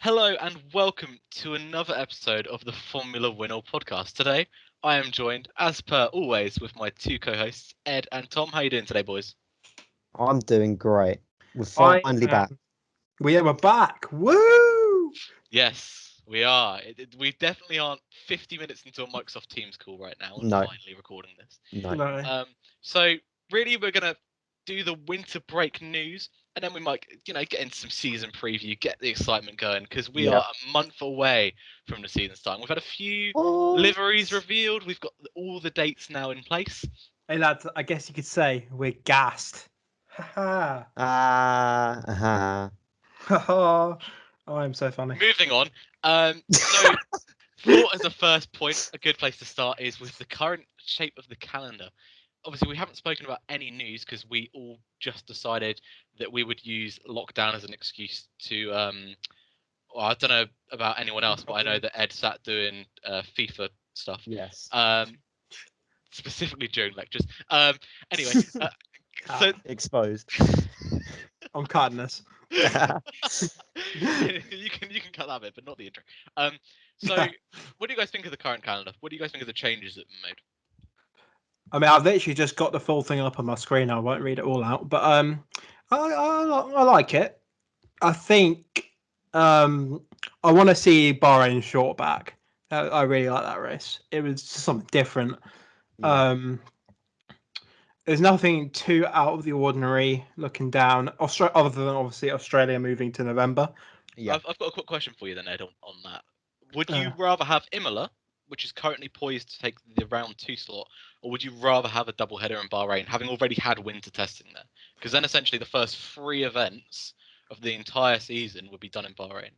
Hello and welcome to another episode of the Formula WINOL podcast. Today, I am joined, as per always, with my two co-hosts, Ed and Tom. How you doing today, boys? I'm doing great. We're I finally back. We're back. Woo! Yes, we are. We definitely aren't 50 minutes into a Microsoft Teams call right now and No. finally recording this. No. So really, we're gonna do the winter break news, and then we might, get into some season preview, get the excitement going, because we are a month away from the season starting. We've had a few liveries revealed. We've got all the dates now in place. Hey lads, I guess you could say we're gassed. Ha Ah. ha. Oh, I'm so funny. Moving on. So thought as a first point, a good place to start is with the current shape of the calendar. Obviously, we haven't spoken about any news because we all just decided that we would use lockdown as an excuse to. Well, I don't know about anyone else, but I know that Ed sat doing FIFA stuff. Yes. Specifically during lectures. Anyway, so Exposed. I'm cutting this. you can cut that bit, but not the intro. So what do you guys think of the current calendar? What do you guys think of the changes that were made? I mean, I've literally just got the full thing up on my screen. I won't read it all out, but I like it. I think I want to see Bahrain short back. I really like that race. It was just something different. Yeah. There's nothing too out of the ordinary looking down, other than obviously Australia moving to November. Yeah. I've got a quick question for you then, Ed, on that. Would you rather have Imola, which is currently poised to take the round 2 slot, or would you rather have a double header in Bahrain, having already had winter testing there? Because then essentially the first 3 events of the entire season would be done in Bahrain.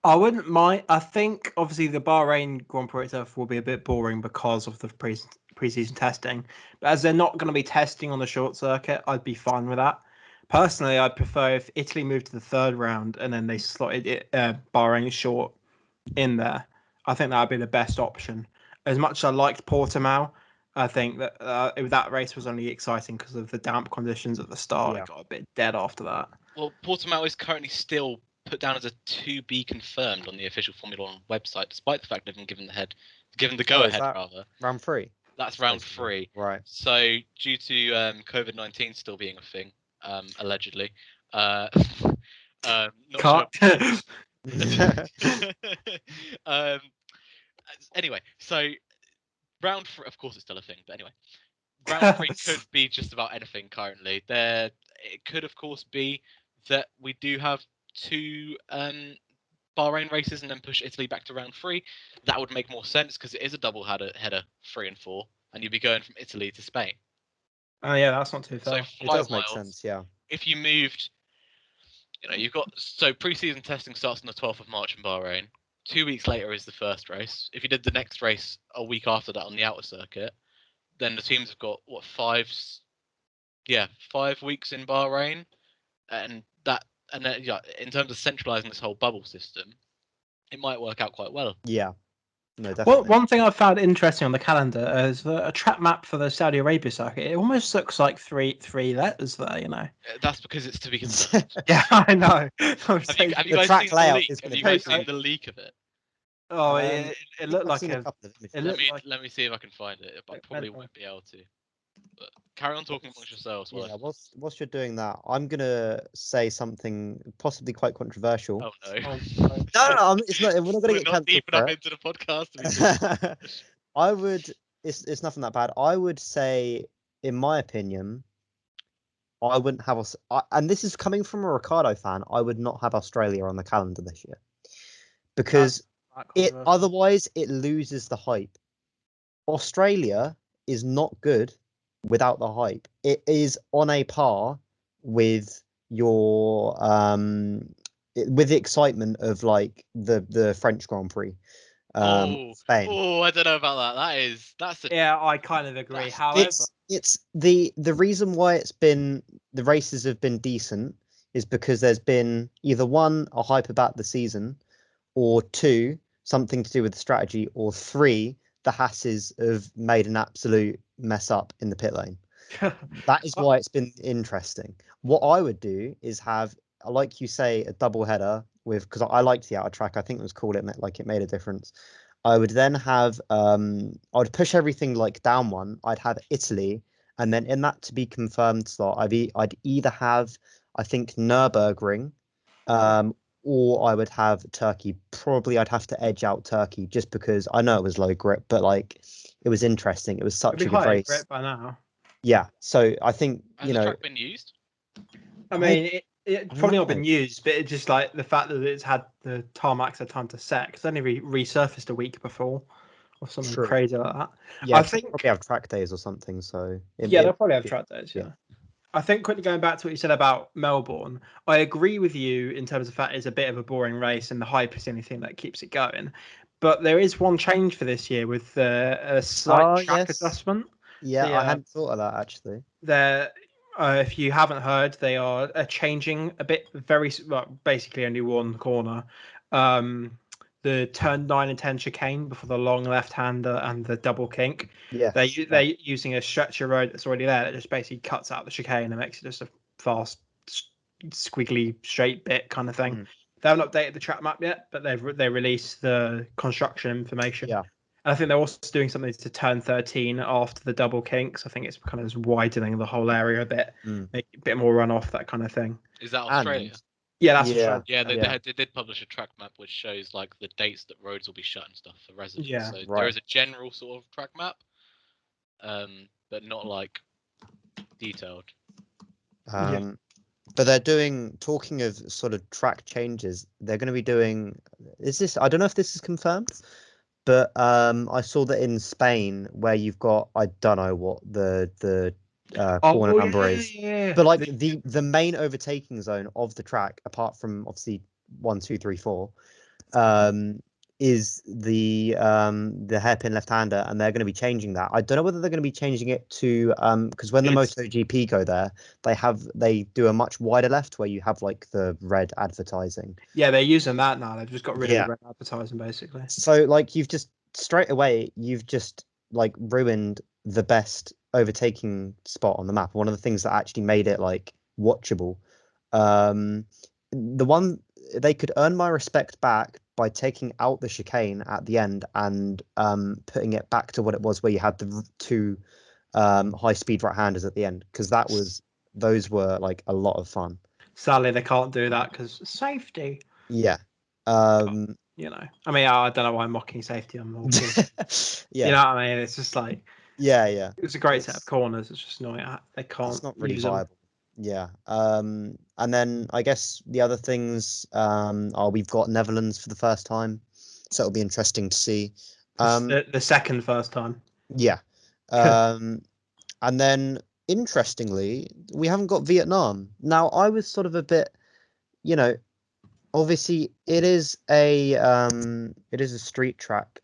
I wouldn't mind. I think obviously the Bahrain Grand Prix itself will be a bit boring because of the preseason testing. But as they're not going to be testing on the short circuit, I'd be fine with that. Personally, I'd prefer if Italy moved to the third round and then they slotted it Bahrain short in there. I think that would be the best option. As much as I liked Portimao, I think that that race was only exciting because of the damp conditions at the start. Yeah. It got a bit dead after that. Well, Portimao is currently still put down as a to be confirmed on the official Formula One website, despite the fact they've been given the go ahead rather. Round 3. That's round 3. Right. So due to COVID-19 still being a thing, allegedly, not Can't. sure. Anyway, so round 3, of course, it's still a thing, but anyway, round 3 could be just about anything currently. It could, of course, be that we do have 2 Bahrain races and then push Italy back to round 3. That would make more sense because it is a double header 3 and 4, and you'd be going from Italy to Spain. Oh yeah, that's not too far. It does make sense, yeah. If you moved, you've got preseason testing starts on the 12th of March in Bahrain. 2 weeks later is the first race. If you did the next race a week after that on the outer circuit, then the teams have got 5 weeks in Bahrain, and then in terms of centralizing this whole bubble system, it might work out quite well. Yeah. No, definitely. Well, one thing I found interesting on the calendar is a track map for the Saudi Arabia circuit. It almost looks like three letters there. That's because it's to be confirmed. Yeah, I know. Have you guys track seen layout the leak? is Have gonna you be guys crazy. seen the leak of it? Oh, it looked I've like seen a couple of it them. looked like Let me see if I can find it. I probably won't be able to. But carry on talking amongst yourselves. Yeah, whilst you're doing that, I'm gonna say something possibly quite controversial. Oh no! Oh, No, it's not. We're not gonna We're get not cancelled deep for enough it. into the podcast. To be I would. It's nothing that bad. I would say, in my opinion, I wouldn't have us. And this is coming from a Ricardo fan. I would not have Australia on the calendar this year because otherwise it loses the hype. Australia is not good without the hype. It is on a par with your with the excitement of like the French Grand Prix. Spain. Oh, I don't know about that. Yeah, I kind of agree. However, It's the reason why the races have been decent is because there's been either 1, a hype about the season, or 2, something to do with the strategy, or 3, the Hasses have made an absolute mess up in the pit lane. That is why it's been interesting. What I would do is have, like you say, a double header with because I liked the outer track. I think it was cool. It made a difference. I would then have I would push everything like down one. I'd have Italy, and then in that to be confirmed slot, I'd either have I think Nürburgring, or I would have Turkey. Probably I'd have to edge out Turkey just because I know it was low grip, but like it was interesting. It was such It'd a be good high race. grip by now. Yeah, so I think Has the track been used? I mean, it's I probably don't not been know. used, but it's just like the fact that it's had the tarmacs had time to set because only resurfaced a week before or something True. crazy like that. Yeah, I 'cause they think probably have track days or something. So yeah, they'll probably have track days. yeah. Yeah. I think quickly going back to what you said about Melbourne, I agree with you in terms of the fact it's a bit of a boring race and the hype is the only thing that keeps it going. But there is one change for this year with a slight Oh track yes, adjustment. yeah. I hadn't thought of that actually. They're if you haven't heard, they are changing a bit. Basically only one corner. The turn 9 and 10 chicane before the long left-hander and the double kink. Yes, They're using a stretcher road that's already there that just basically cuts out the chicane and makes it just a fast, squiggly, straight bit kind of thing. Mm. They haven't updated the track map yet, but they released the construction information. Yeah. And I think they're also doing something to turn 13 after the double kinks. I think it's kind of just widening the whole area a bit, make a bit more runoff, that kind of thing. Is that Australia? And Yeah, that's yeah, Australia. Yeah, yeah. they did publish a track map which shows like the dates that roads will be shut and stuff for residents. Yeah. So there Right. is a general sort of track map, but not like detailed. But they're talking of sort of track changes. They're going to be doing. I don't know if this is confirmed, but I saw that in Spain where you've got I don't know what the corner number is. Yeah. But like the main overtaking zone of the track, apart from obviously 1, 2, 3, 4, is the hairpin left-hander, and they're going to be changing that. I don't know whether they're going to be changing it to because when the MotoGP go there, they do a much wider left where you have like the red advertising. Yeah, they're using that now. They've just got rid of the red advertising basically. So like you've just straight away like ruined the best overtaking spot on the map. One of the things that actually made it like watchable. The one they could earn my respect back by taking out the chicane at the end and putting it back to what it was, where you had the two high-speed right-handers at the end, because those were like a lot of fun. Sadly, they can't do that because safety. Yeah. You know, I mean, I don't know why I'm mocking safety. I'm mocking. Yeah. You know what I mean? It's just like yeah. It's a great set of corners. It's just annoying. They can't. It's not really use viable. them. Yeah. And then I guess the other things are we've got Netherlands for the first time, so it'll be interesting to see. The second first time. Yeah. And then interestingly, we haven't got Vietnam. Now I was sort of a bit, obviously it is a street track.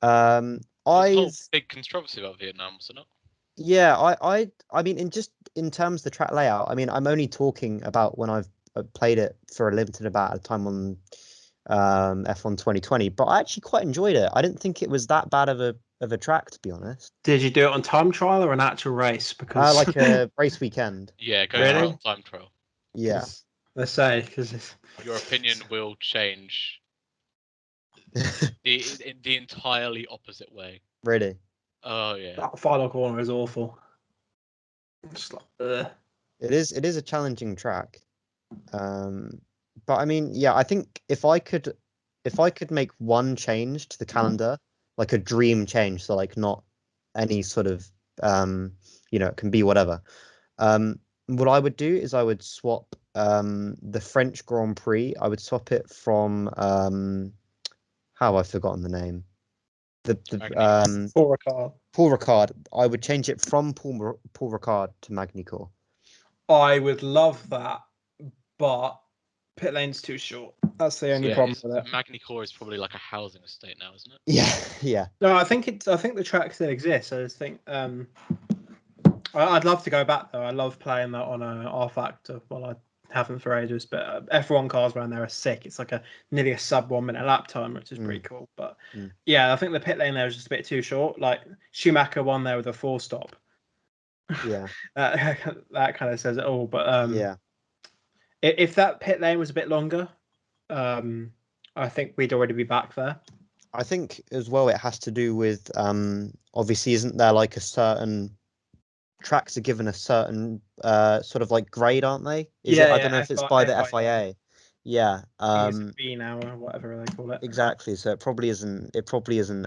There's a whole big controversy about Vietnam, was it not? Yeah, I mean, in terms of the track layout, I mean, I'm only talking about when I've played it for a limited amount of time on F1 2020, but I actually quite enjoyed it. I didn't think it was that bad of a track, to be honest. Did you do it on time trial or an actual race? Because like a race weekend. Yeah, go for it on time trial. Yeah. Let's say because your opinion will change the entirely opposite way. Really? Oh yeah. That final corner is awful. Just like, It is a challenging track. But I mean, yeah, I think if I could make one change to the calendar, like a dream change, so like not any sort of it can be whatever. What I would do is I would swap the French Grand Prix. I would swap it from how have I forgotten the name? Paul Ricard. Paul Ricard. I would change it from Paul Ricard to Magny-Cours. I would love that, but pit lane's too short. That's the only problem with it. Magny-Cours is probably like a housing estate now, isn't it? Yeah. No, I think the track still exists. I just think I'd love to go back though. I love playing that on a R Factor. Well, I haven't for ages, but F1 cars around there are sick. It's like nearly a sub 1 minute lap time, which is pretty cool. But yeah, I think the pit lane there is just a bit too short. Like Schumacher won there with a 4-stop. Yeah. that kind of says it all. But yeah. If that pit lane was a bit longer, I think we'd already be back there. I think as well it has to do with obviously isn't there like a certain tracks are given a certain sort of like grade, aren't they? Is it? I don't know if it's by the FIA. Yeah. It's B now or whatever they call it. Exactly. So it probably isn't. It probably isn't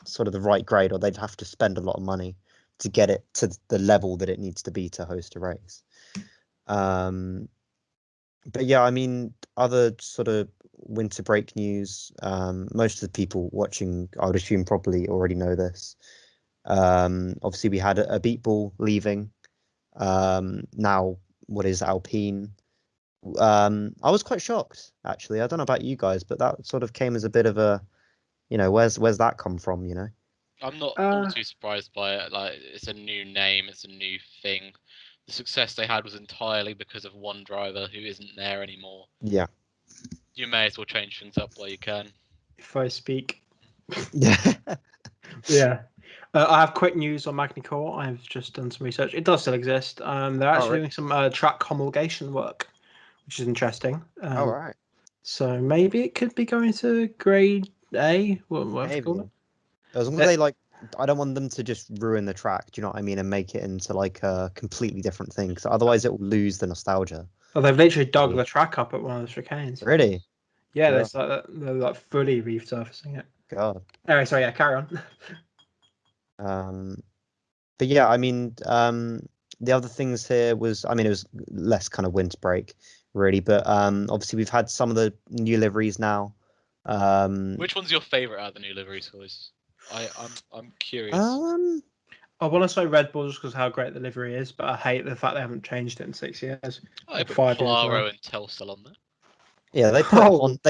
sort of the right grade, or they'd have to spend a lot of money to get it to the level that it needs to be to host a race. But yeah, I mean, other sort of winter break news. Most of the people watching, I would assume, probably already know this. Obviously, we had a beat ball leaving. Now, what is Alpine? I was quite shocked, actually. I don't know about you guys, but that sort of came as a bit of a, where's that come from? I'm not all too surprised by it. Like, it's a new name, it's a new thing. The success they had was entirely because of one driver who isn't there anymore. Yeah. You may as well change things up while you can. If I speak. Yeah. Yeah. I have quick news on Magny-Cours. I've just done some research. It does still exist. They're actually doing some track homologation work, which is interesting. All right. So maybe it could be going to grade A, whatever you call it. As long as they I don't want them to just ruin the track. Do you know what I mean? And make it into like a completely different thing. Because otherwise, it will lose the nostalgia. Well, they've literally dug the track up at one of the chicanes. Really? Yeah, they're like fully resurfacing it. God. Anyway, sorry, yeah, carry on. But yeah, I mean, the other things here was, I mean, it was less kind of winter break, really. But obviously, we've had some of the new liveries now. Which one's your favourite out of the new liveries, guys? I'm curious. I want to say Red Bull just because how great the livery is, but I hate the fact they haven't changed it in 6 years. I put Claro and Telstar on there. Yeah, they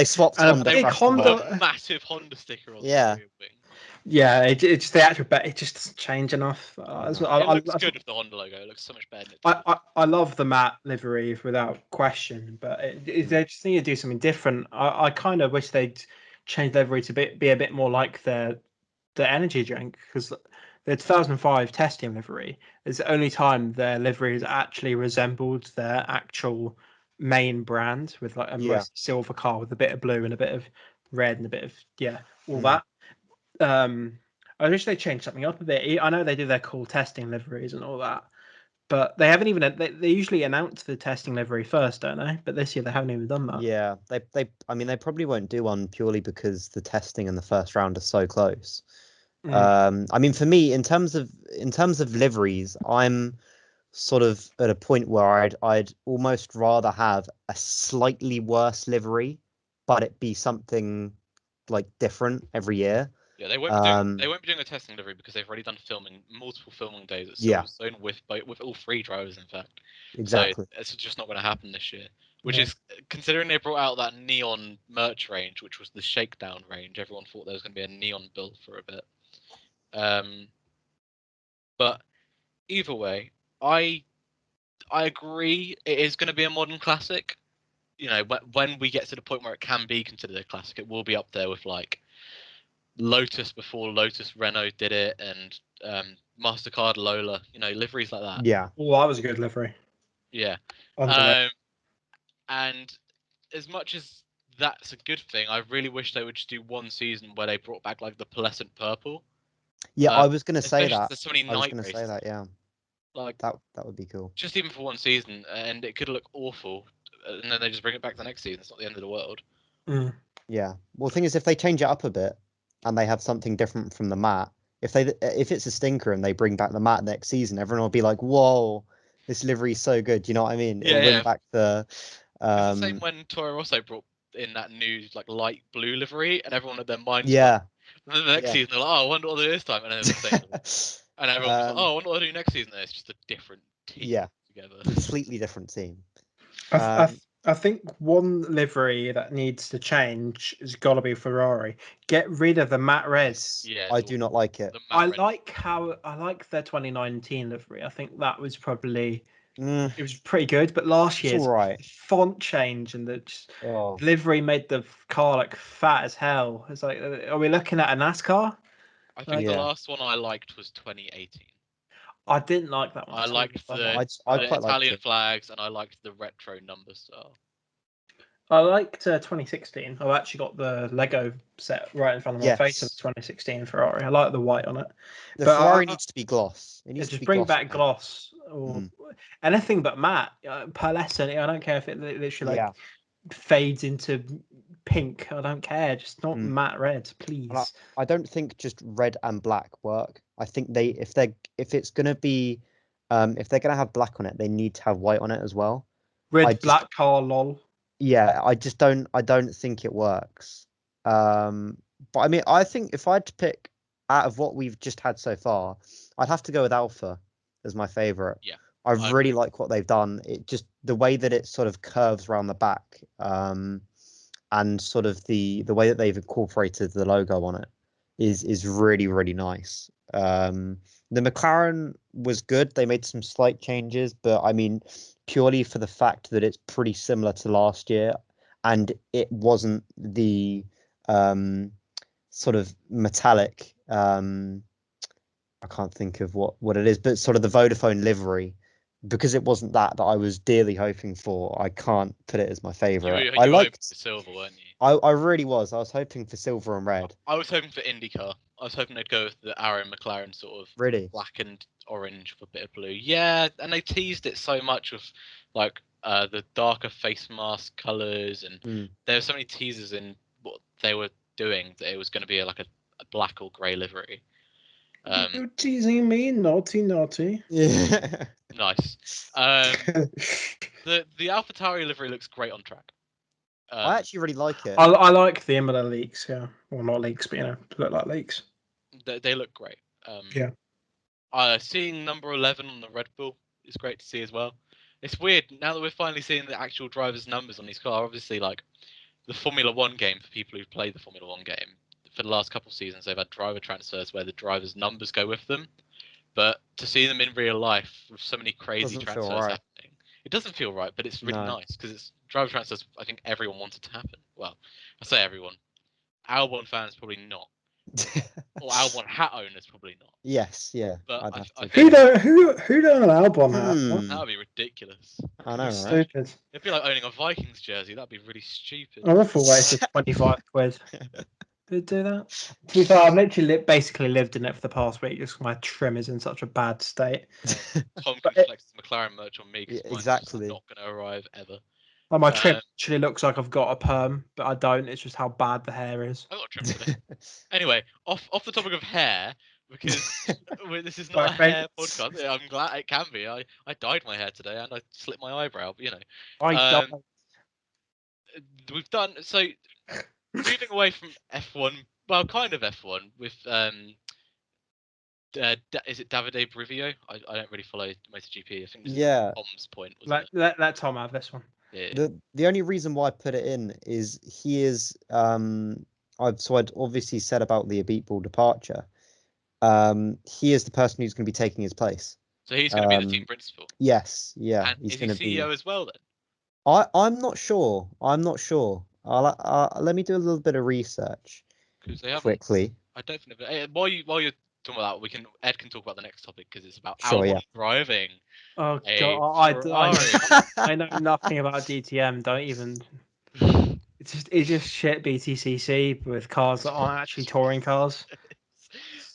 swapped Honda. They put a massive Honda sticker on the wing. Yeah, it's the actual bet. It just doesn't change enough. It looks good with the Honda logo. It looks so much better. I love the matte livery without question, but they just need to do something different. I kind of wish they'd change the livery to be a bit more like the energy drink, because the 2005 testing livery is the only time their livery has actually resembled their actual main brand, with like a silver car with a bit of blue and a bit of red and a bit of all that. I wish they changed something up a bit. I know they do their cool testing liveries and all that, but they haven't even. They usually announce the testing livery first, don't they? But this year they haven't even done that. Yeah, I mean, they probably won't do one purely because the testing in the first round are so close. I mean, for me, in terms of liveries, I'm sort of at a point where I'd almost rather have a slightly worse livery, but it be something like different every year. Yeah, they won't be doing a testing livery because they've already done multiple filming days at Silverstone with all 3 drivers, in fact. Exactly. So it's just not going to happen this year. Which is, considering they brought out that neon merch range, which was the shakedown range, everyone thought there was going to be a neon build for a bit. But either way, I agree it is going to be a modern classic. You know, when we get to the point where it can be considered a classic, it will be up there with like Lotus before Lotus Renault did it, and MasterCard Lola, liveries like that. Yeah. Well, that was a good livery. Yeah. And as much as that's a good thing, I really wish they would just do one season where they brought back like the pearlescent purple. Yeah, I was gonna say that. There's so many night races. Say that, yeah. Like that would be cool. Just even for one season, and it could look awful, and then they just bring it back the next season. It's not the end of the world. Yeah. Well, the thing is, if they change it up a bit and they have something different from the mat, if it's a stinker and they bring back the mat next season, everyone will be like, "Whoa, this livery is so good." Do you know what I mean? It'll bring back the. It's the same when Toro Rosso brought in that new like light blue livery, and everyone had their minds. Yeah. And then the next season, they're like, "Oh, I wonder what they do this time," and then it's the same. And everyone was like, "Oh, I wonder what they do next season." And it's just a different team. Yeah. Together. Completely different team. I think one livery that needs to change has got to be Ferrari. Get rid of the matte red. Yeah, I do not like it. I like their 2019 livery. I think that was probably it was pretty good. But last year's font change and the livery made the car like fat as hell. It's like, are we looking at a NASCAR? I think the last one I liked was 2018. I didn't like that one. I liked the Italian flags, and I liked the retro number style. I liked 2016. I've actually got the Lego set right in front of my face of Yes. 2016 Ferrari. I like the white on it. The But Ferrari needs to be gloss. It yeah, needs to just be bring gloss back paint. gloss or anything but matte. Pearlescent. I don't care if it literally like fades into pink. I don't care. Just not matte red, please. I don't think just red and black work. I think if it's gonna be if they're gonna have black on it, they need to have white on it as well. Red, black car, lol. Yeah, I don't think it works. But I mean, I think if I had to pick out of what we've just had so far, I'd have to go with Alpha as my favorite. Yeah, I really like what they've done. It just the way that it sort of curves around the back, and sort of the way that they've incorporated the logo on it is really, really nice. The McLaren was good. They made some slight changes, but I mean, purely for the fact that it's pretty similar to last year, and it wasn't the sort of metallic. I can't think of what it is, but sort of the Vodafone livery, because it wasn't that I was dearly hoping for. I can't put it as my favorite. You I were hoping liked for silver, weren't you? I really was. I was hoping for silver and red. I was hoping for IndyCar. I was hoping they'd go with the Arrow McLaren sort of Really? black and orange with a bit of blue. Yeah, and they teased it so much with like the darker face mask colours, and there were so many teasers in what they were doing that it was going to be like a black or grey livery. You're teasing me, naughty. Yeah. Nice. The AlphaTauri livery looks great on track. I actually really like it. I like the Imola leaks, yeah. Well, not leaks, but look like leaks. They look great. Yeah. Seeing number 11 on the Red Bull is great to see as well. It's weird now that we're finally seeing the actual drivers' numbers on these cars. Obviously, like the Formula One game, for people who've played the Formula One game, for the last couple of seasons, they've had driver transfers where the drivers' numbers go with them. But to see them in real life with so many crazy transfers happening, it doesn't feel right. But it's really nice because it's driver transfers. I think everyone wanted to happen. Well, I say everyone. Albon fans probably not. Or Albon hat owners probably not. Yes, yeah. But I think who don't an Albon hat? That would be ridiculous. I know, right? Stupid. It'd be like owning a Vikings jersey. That'd be really stupid. I thought wasted 25 quid. Did do that? To be fair, I've literally basically lived in it for the past week just because my trim is in such a bad state. Tom can flex the McLaren merch on me because mine's exactly not going to arrive ever. Like my trim actually looks like I've got a perm, but I don't. It's just how bad the hair is. I've got a trim today. Anyway, off the topic of hair, because this is not a hair podcast. I'm glad it can be. I dyed my hair today and I slit my eyebrow, but we've done so. Moving away from F1, well, kind of F1 with is it Davide Brivio? I don't really follow MotoGP. I think this is Tom's point. Let Tom have this one. Yeah. The only reason why I put it in is he is I'd obviously said about the Abitball departure. He is the person who's going to be taking his place. So he's going to be the team principal. Yes, yeah. And is he CEO as well then? I'm not sure. Let me do a little bit of research quickly. I don't think. While you're talking about that, Ed can talk about the next topic because it's about Albon driving. Oh god, I know nothing about DTM. Don't even. It's just shit BTCC with cars that aren't actually touring cars.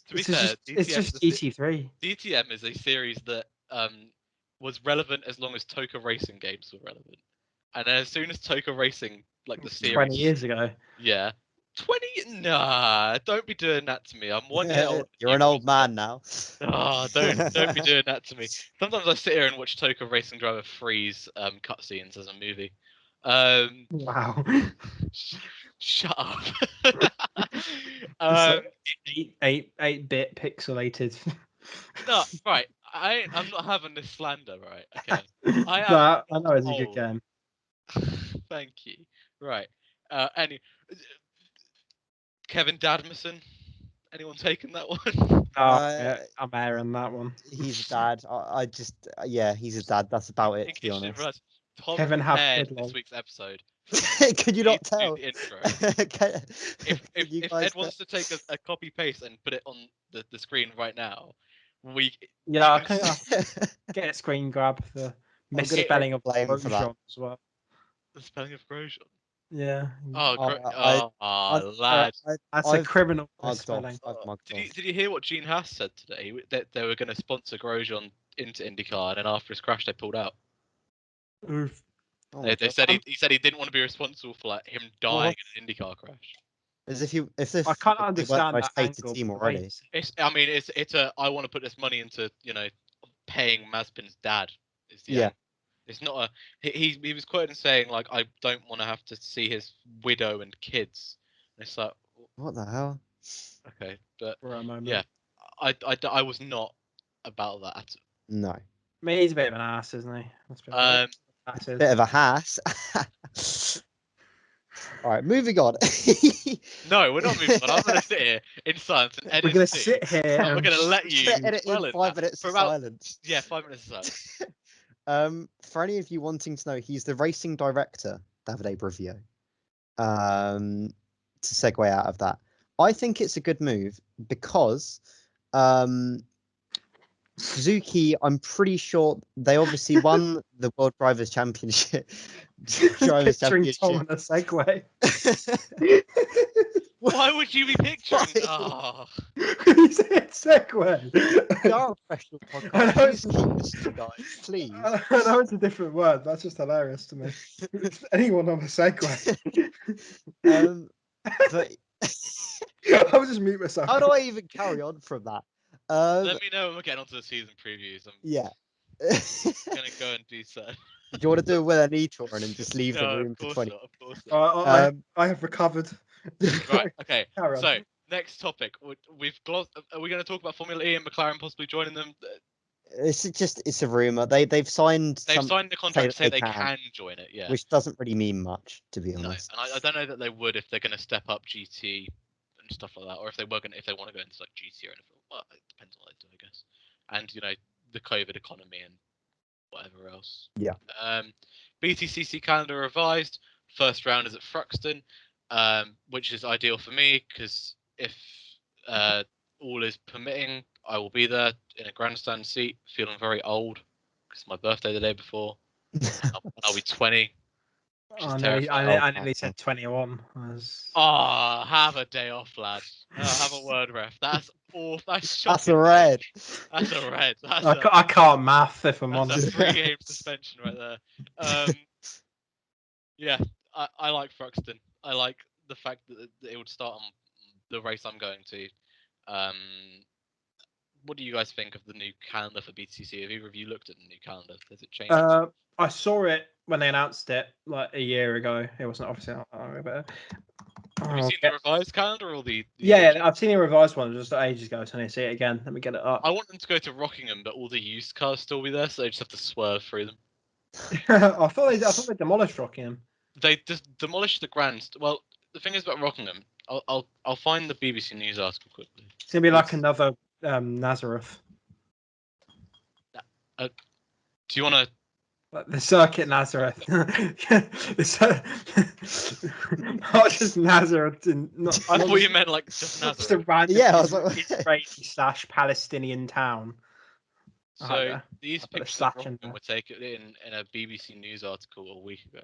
To be fair, it's just GT3. DTM is a series that was relevant as long as Toka Racing games were relevant, and then as soon as Toka Racing, like the series, 20 years ago. Yeah. 20? Nah, don't be doing that to me. I'm 1 year old. You're an old man now. Oh, don't be doing that to me. Sometimes I sit here and watch Toka Racing Driver Freeze cutscenes as a movie. Wow. Shut up. 8-bit pixelated. No, right. I'm not having this slander, right? Okay. I know it's a good game. Thank you. Right. Kevin Dadmerson. Anyone taken that one? I'm airing that one. He's a dad. He's a dad. That's about it, to be honest. Tom Kevin prepared this week's episode. Could you not tell? The intro. If Ed wants to take a copy paste and put it on the screen right now, I can get a screen grab for misspelling of blame for that as well. The spelling of Grosjean. Yeah. Lad. That's a I've criminal mugged misspelling. off. I've mugged off. Did you hear what Gene Haas said today? That they were going to sponsor Grosjean into IndyCar, and then after his crash, they pulled out. Oof. Oh my They God. said he said he didn't want to be responsible for like him dying in an IndyCar crash. As if they I can't if they weren't the understand most that hated angle. team the way already. it's- It's a I want to put this money into paying Mazepin's dad. Is the Yeah. end. It's not a he was quoted saying like I don't want to have to see his widow and kids. And it's like What the hell? okay, but For a moment. yeah, I was not about that at No. I mean, he's a bit of an ass, isn't he? Let's be all. honest. Asses. Bit of a hass. All right, moving on. No, we're not moving on. I'm gonna sit here in silence and edit. We're gonna this. sit here. We're and gonna let you edit dwell in in 5 that minutes for of about silence. 5 minutes of silence. For any of you wanting to know, he's the racing director, Davide Brivio. To segue out of that, I think it's a good move because Suzuki, I'm pretty sure they obviously won the World Drivers' Championship. Drivers' Picturing Tom Championship. on a Segway. Why would you be picturing? Why? Oh, He said Segway. We are a professional I know podcast. Please it's- keep listening, guys. Please. I know it's a different word. That's just hilarious to me. Anyone on a Segway. But I'll just mute myself. how do I even carry on from that? let me know when we're getting onto the season previews. I'm Yeah. gonna go and do so. Do you want to do a Will and E tour and then just leave the No, room of for course 20? not. Of course not. I have recovered. Right. Okay. Carry on. So next topic. We've glossed. Are we going to talk about Formula E and McLaren possibly joining them? It's a rumor. They've signed They've some signed the contract to say they can, can join it. Yeah. which doesn't really mean much, to be No, honest. and I don't know that they would if they're going to step up GT and stuff like that, or if they want to go into like GT or anything. Well, it depends on what they do, I guess. And the COVID economy and whatever else. Yeah. BTCC calendar revised. First round is at Thruxton, which is ideal for me because if all is permitting, I will be there in a grandstand seat, feeling very old because it's my birthday the day before. I'll be 20. I terrifying. nearly said 21. Oh, have a day off, lad. Have a word ref. That's awful. That's That's shocking. a red. That's a red. I can't math if I'm That's honest. a 3-game suspension right there. Yeah, I like Thruxton. I like the fact that it would start on the race I'm going to. What do you guys think of the new calendar for BTCC? Have either of you looked at the new calendar? Has it changed? I saw it when they announced it like a year ago. It wasn't obviously not that long ago, but Have you seen the revised calendar or the yeah, I've seen a revised one just ages ago, so I need to see it again. Let me get it up. I want them to go to Rockingham, but all the used cars still be there, so they just have to swerve through them. I thought they demolished Rockingham. They just demolished the Grand. Well, the thing is about Rockingham, I'll find the BBC News article quickly. It's gonna be like another Nazareth. Do you want to? Like the Circuit Nazareth. Not just Nazareth. I thought you meant like just Just a Nazareth. random Yeah, I was like, Israeli/Palestinian town. So these put a pictures of slash in Rockingham there. were taken in a BBC News article a week ago.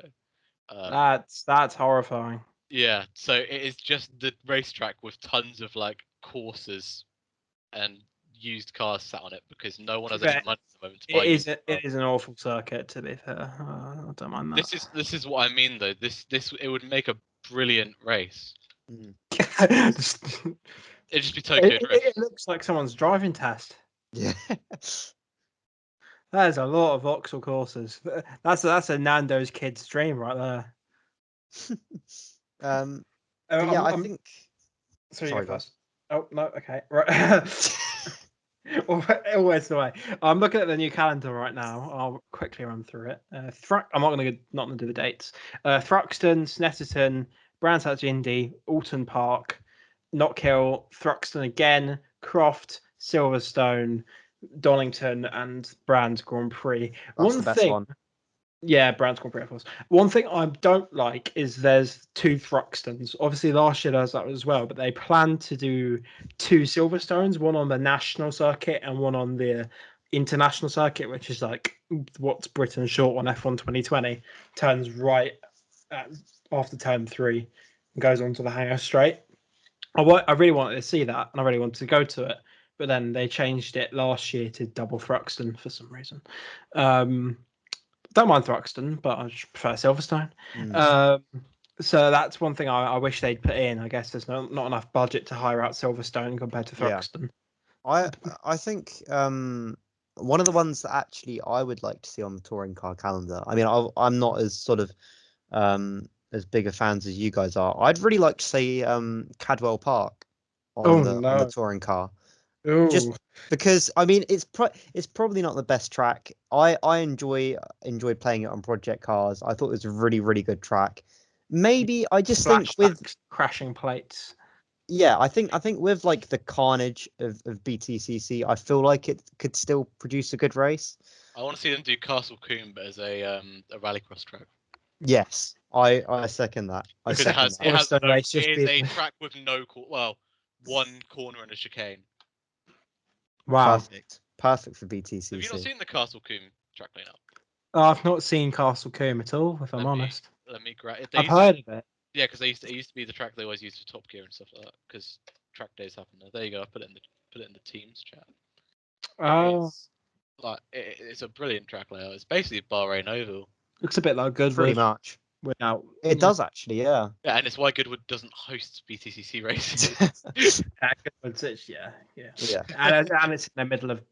That's horrifying. Yeah, so it is just the racetrack with tons of like courses and used cars sat on it because no one has any money at the moment to buy. It is an awful circuit, to be fair. I don't mind that. This is what I mean though. This it would make a brilliant race. It'd just be Tokyo Drift. It looks like someone's driving test. Yeah. That is a lot of Vauxhall courses. That's a Nando's kid's dream right there. Yeah, I think. Sorry, Sorry, you go first. Oh no, okay, right. Always the way. I'm looking at the new calendar right now. I'll quickly run through it. I'm not going to do the dates. Thruxton, Snetterton, Brands Hatch Indy, Alton Park, Knockhill, Thruxton again, Croft, Silverstone, Donington, and Brands Grand Prix. That's the best one. Yeah, Brands Grand Prix, of course. One thing I don't like is there's 2 Thruxtons. Obviously, last year there was that as well, but they plan to do 2 Silverstones, one on the national circuit and one on the international circuit, which is like what's Britain's short on F1 2020. Turns right after turn 3 and goes on to the hangar straight. I really wanted to see that, and I really wanted to go to it, but then they changed it last year to double Thruxton for some reason. Don't mind Thruxton, but I just prefer Silverstone. So that's one thing I wish they'd put in. I guess there's not enough budget to hire out Silverstone compared to Thruxton. I think one of the ones that actually I would like to see on the touring car calendar. I mean, I'm not as sort of as big a fans as you guys are. I'd really like to see Cadwell Park on the touring car. Just because I mean it's probably not the best track. I enjoyed playing it on project cars. I thought it was a really good track. Maybe I just think with crashing plates. Yeah, I think with like the carnage of BTCC, I feel like it could still produce a good race. I want to see them do Castle Coombe as a rallycross track. Yes, I second that. Because it is a track with one corner and a chicane. Wow, perfect for BTCC. Have you not seen the Castle Coombe track lineup? I've not seen Castle Coombe at all, if I'm honest. Let me grab it. I've heard of it. Yeah, because it used to be the track they always used for Top Gear and stuff like that. Because track days happen there. There you go. I put it in the teams chat. Oh, it's a brilliant track layout. It's basically Bahrain Oval. Looks a bit like Goodwood. Pretty much. Without it does actually, yeah. Yeah, and it's why Goodwood doesn't host BTCC races. yeah. And it's in the middle of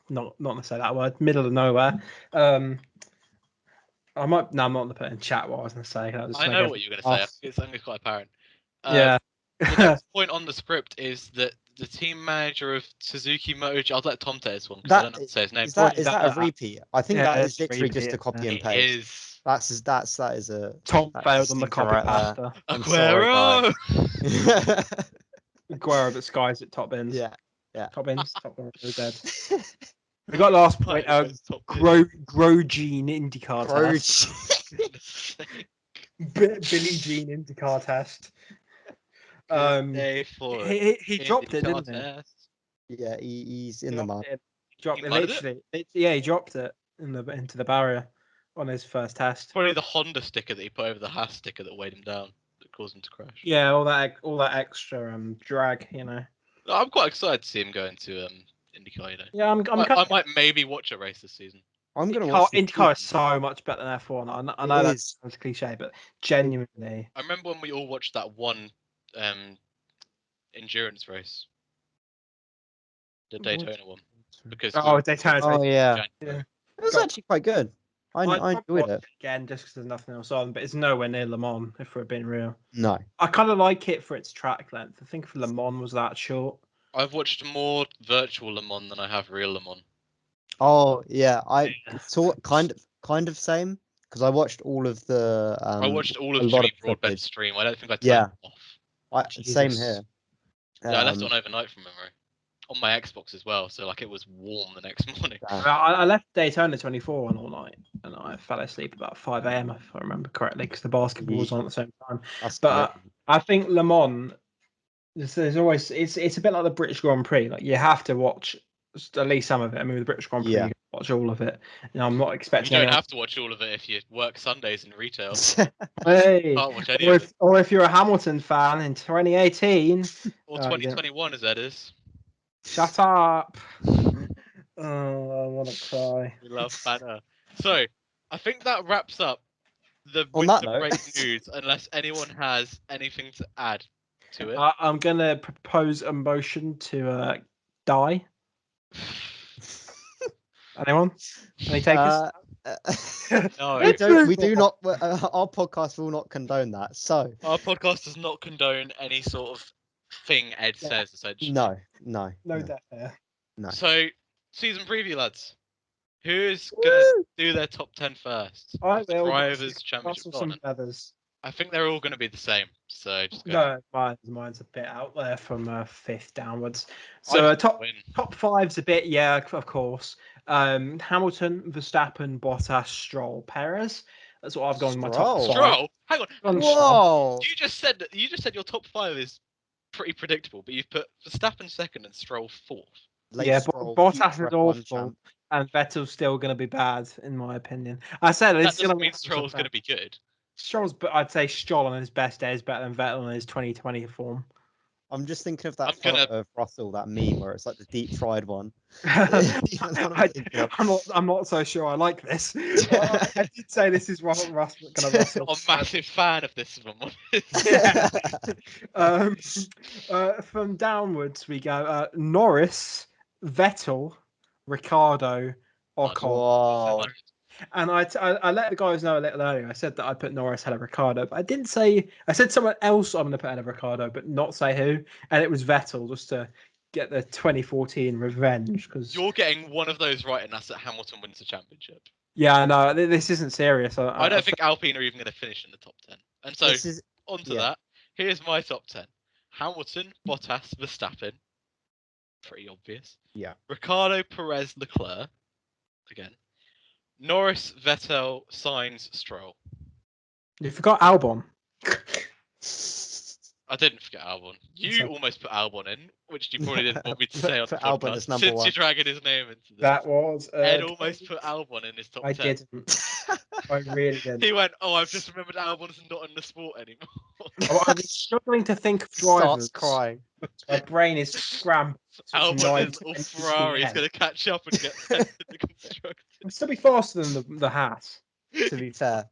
not to say that word, middle of nowhere. I'm not going to put in chat what I was going to say. I know what you're going to say. It's only quite apparent. Yeah. The next point on the script is that the team manager of Suzuki Motor. I'll let Tom take this one because I don't know how to say his name. Is that a repeat? I think that is literally just a copy and paste. It is. That is a Tom failed on the copy pasta. Aguero. Aguero, but Sky's at top ends. Yeah. Top ends. Top ends. Dead. We got last point. Grosjean IndyCar test. Billie Jean IndyCar test. He dropped it, didn't he? Yeah, he's in the mud. He dropped it literally. He dropped it into the barrier on his first test. Probably the Honda sticker that he put over the Haas sticker that weighed him down, that caused him to crash. Yeah, all that extra drag, you know. I'm quite excited to see him go into IndyCar. You know. Yeah, I might maybe watch a race this season. I'm gonna watch. IndyCar is so much better than F1. I know that's cliche, but genuinely. I remember when we all watched that one endurance race, the Daytona one, because Daytona. Oh yeah. It was actually quite good. I enjoyed it. Again, just because there's nothing else on, but it's nowhere near Le Mans, if we're being real. No. I kind of like it for its track length. I think if Le Mans was that short. I've watched more virtual Le Mans than I have real Le Mans. Oh yeah, I saw kind of same because I watched all of the. I watched all of Jimmy Broadbent's stream. I don't think I turned it off. Same here. Yeah, I left it on overnight from memory. On my Xbox as well, so like it was warm the next morning. I left Daytona 24 on all night, and I fell asleep about 5 a.m. if I remember correctly, because the basketball was on at the same time. But I think Le Mans, there's always it's a bit like the British Grand Prix. Like you have to watch at least some of it. I mean, with the British Grand Prix, you can watch all of it. And I'm not expecting. You don't have to watch all of it if you work Sundays in retail. Hey, Can't watch any of it. Or if you're a Hamilton fan in 2018 or 2021, as that is. Shut up. Oh, I want to cry. We love banner. So, I think that wraps up the winter break news, unless anyone has anything to add to it. I'm going to propose a motion to die. Anyone? Any takers? No. We do not. Our podcast will not condone that. So our podcast does not condone any sort of thing Ed says, essentially. No. Death there. No. So, season preview, lads. Who's gonna do their top 10 first? Drivers Championship. I think they're all going to be the same. So just go. No, mine's a bit out there from 5th downwards. So top 5's a bit, of course. Hamilton, Verstappen, Bottas, Stroll, Perez. That's what I've gone in my top 5. Stroll? Hang on. Whoa! You just said your top 5 is pretty predictable, but you've put Verstappen 2nd and Stroll 4th. Bottas is awful, and Vettel's still going to be bad, in my opinion. I said that doesn't mean Stroll's going to be good. Stroll's, but I'd say Stroll on his best day is better than Vettel in his 2020 form. I'm just thinking of that I'm photo gonna- of Russell, that meme where it's like the deep fried one. You know what I'm thinking of? I'm not so sure I like this. I did say this is Russell. I'm a massive fan of this one. Yeah. From downwards we go Norris, Vettel, Ricardo, Ocon. Whoa. And I let the guys know a little earlier. I said that I put Norris ahead of Ricardo, but I didn't say. I said someone else I'm going to put ahead of Ricardo, but not say who. And it was Vettel, just to get the 2014 revenge. Because You're getting one of those right, and that's that Hamilton wins the championship. yeah, no, this isn't serious. I don't think Alpine are even going to finish in the top 10. And so, This is onto yeah. that. Here's my top 10. Hamilton, Bottas, Verstappen. Pretty obvious. Yeah. Ricardo, Perez, Leclerc. Again. Norris, Vettel, Sainz, Stroll. You forgot Albon. I didn't forget Albon. You So- almost put Albon in, which you probably didn't want me to say on the Put Albon podcast, as number since one. you're dragging his name into this. That was. Ed almost put Albon in his top I 10. didn't. I really didn't. He went, oh, I've just remembered Albon's not in the sport anymore. I'm struggling to think of drivers. Starts crying. My brain is scrambled. Albon, his little Ferrari is going to catch up and get sent to the constructors. It'll still be faster than the Haas. To be fair.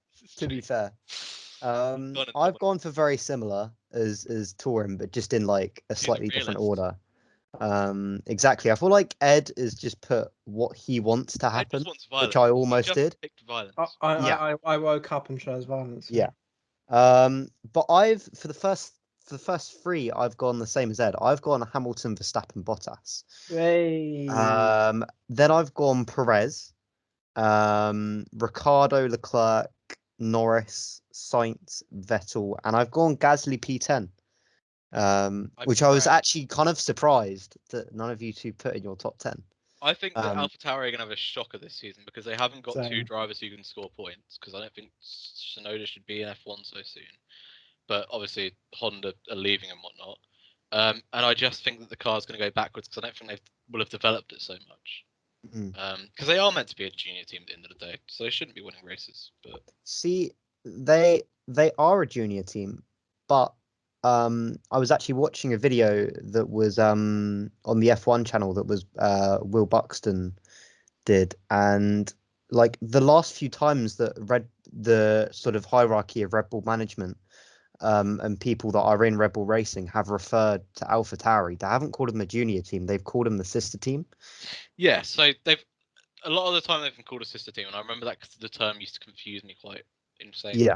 I've gone for very similar as Touring, but just in like a slightly different order. Exactly. I feel like Ed has just put what he wants to happen, which I almost did. I woke up and chose violence. Yeah. But I've for the first three, I've gone the same as Ed. I've gone Hamilton, Verstappen, Bottas. Hey. Then I've gone Perez, Ricardo, Leclerc, Norris, Sainz, Vettel, and I've gone Gasly P10. Which I was actually kind of surprised that none of you two put in your top 10. I think that AlphaTauri are going to have a shocker this season because they haven't got Same. two drivers who can score points. Because I don't think Tsunoda should be in F1 so soon. But obviously Honda are leaving and whatnot. And I just think that the car's going to go backwards because I don't think they will have developed it so much. Because they are meant to be a junior team at the end of the day, so they shouldn't be winning races. But see, they are a junior team, but I was actually watching a video that was on the F1 channel that was Will Buxton did, and like the last few times that the sort of hierarchy of Red Bull management and people that are in Red Bull Racing have referred to AlphaTauri, they haven't called them a junior team, they've called them the sister team. Yeah, so they've a lot of the time they've been called a sister team, and I remember that because the term used to confuse me quite insane. Yeah.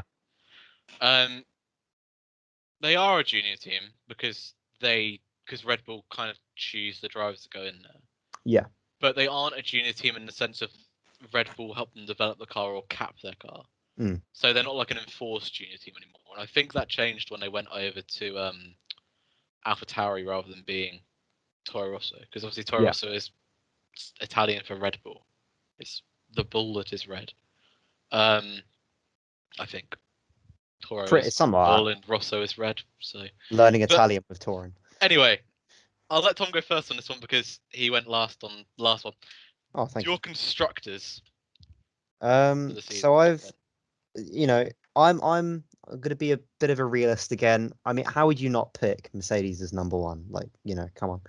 They are a junior team because Red Bull kind of choose the drivers to go in there. Yeah. But they aren't a junior team in the sense of Red Bull help them develop the car or cap their car. So they're not like an enforced junior team anymore. And I think that changed when they went over to AlphaTauri rather than being Toro Rosso, because obviously Toro Rosso is Italian for Red Bull. It's the bull that is red. I think Toro is bull and Rosso is red. So Italian with Touring. Anyway, I'll let Tom go first on this one because he went last on the last one. Oh, thank you. Your constructors. So I'm going to be a bit of a realist again. I mean, how would you not pick Mercedes as number one? Like, come on.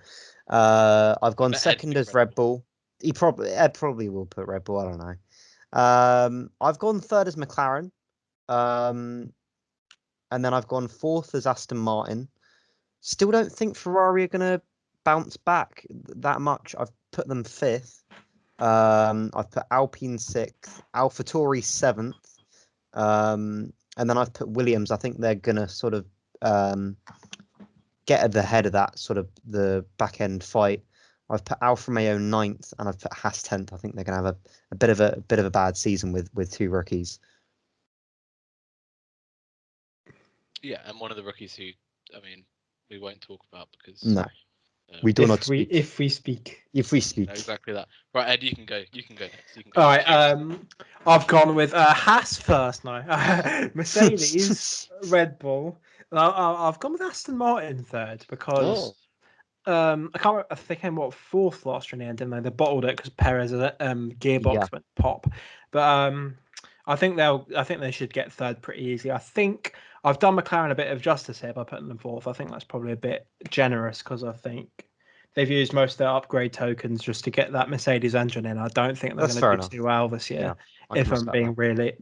I've gone second as Red Bull. Ed probably will put Red Bull. I don't know. I've gone third as McLaren. And then I've gone fourth as Aston Martin. Still don't think Ferrari are going to bounce back that much. I've put them fifth. I've put Alpine sixth, AlphaTauri seventh, and then I've put Williams. I think they're gonna sort of get at the head of that sort of the back end fight. I've put Alfa Romeo ninth, and I've put Haas 10th. I think they're gonna have a bit of a bad season with two rookies. Yeah, and one of the rookies who, I mean, we won't talk about because we do not speak. If we speak. Exactly that. Right, Ed, you can go next. All right. I've gone with Haas first now. Mercedes, Red Bull. I've gone with Aston Martin third because I can't remember, they came fourth last year in the end, didn't they? They bottled it because Perez gearbox went pop. But I think they should get third pretty easily. I think I've done McLaren a bit of justice here by putting them fourth. I think that's probably a bit generous because I think they've used most of their upgrade tokens just to get that Mercedes engine in. I don't think they're That's going fair to enough. do too well this year. Yeah, I If can I'm respect being that.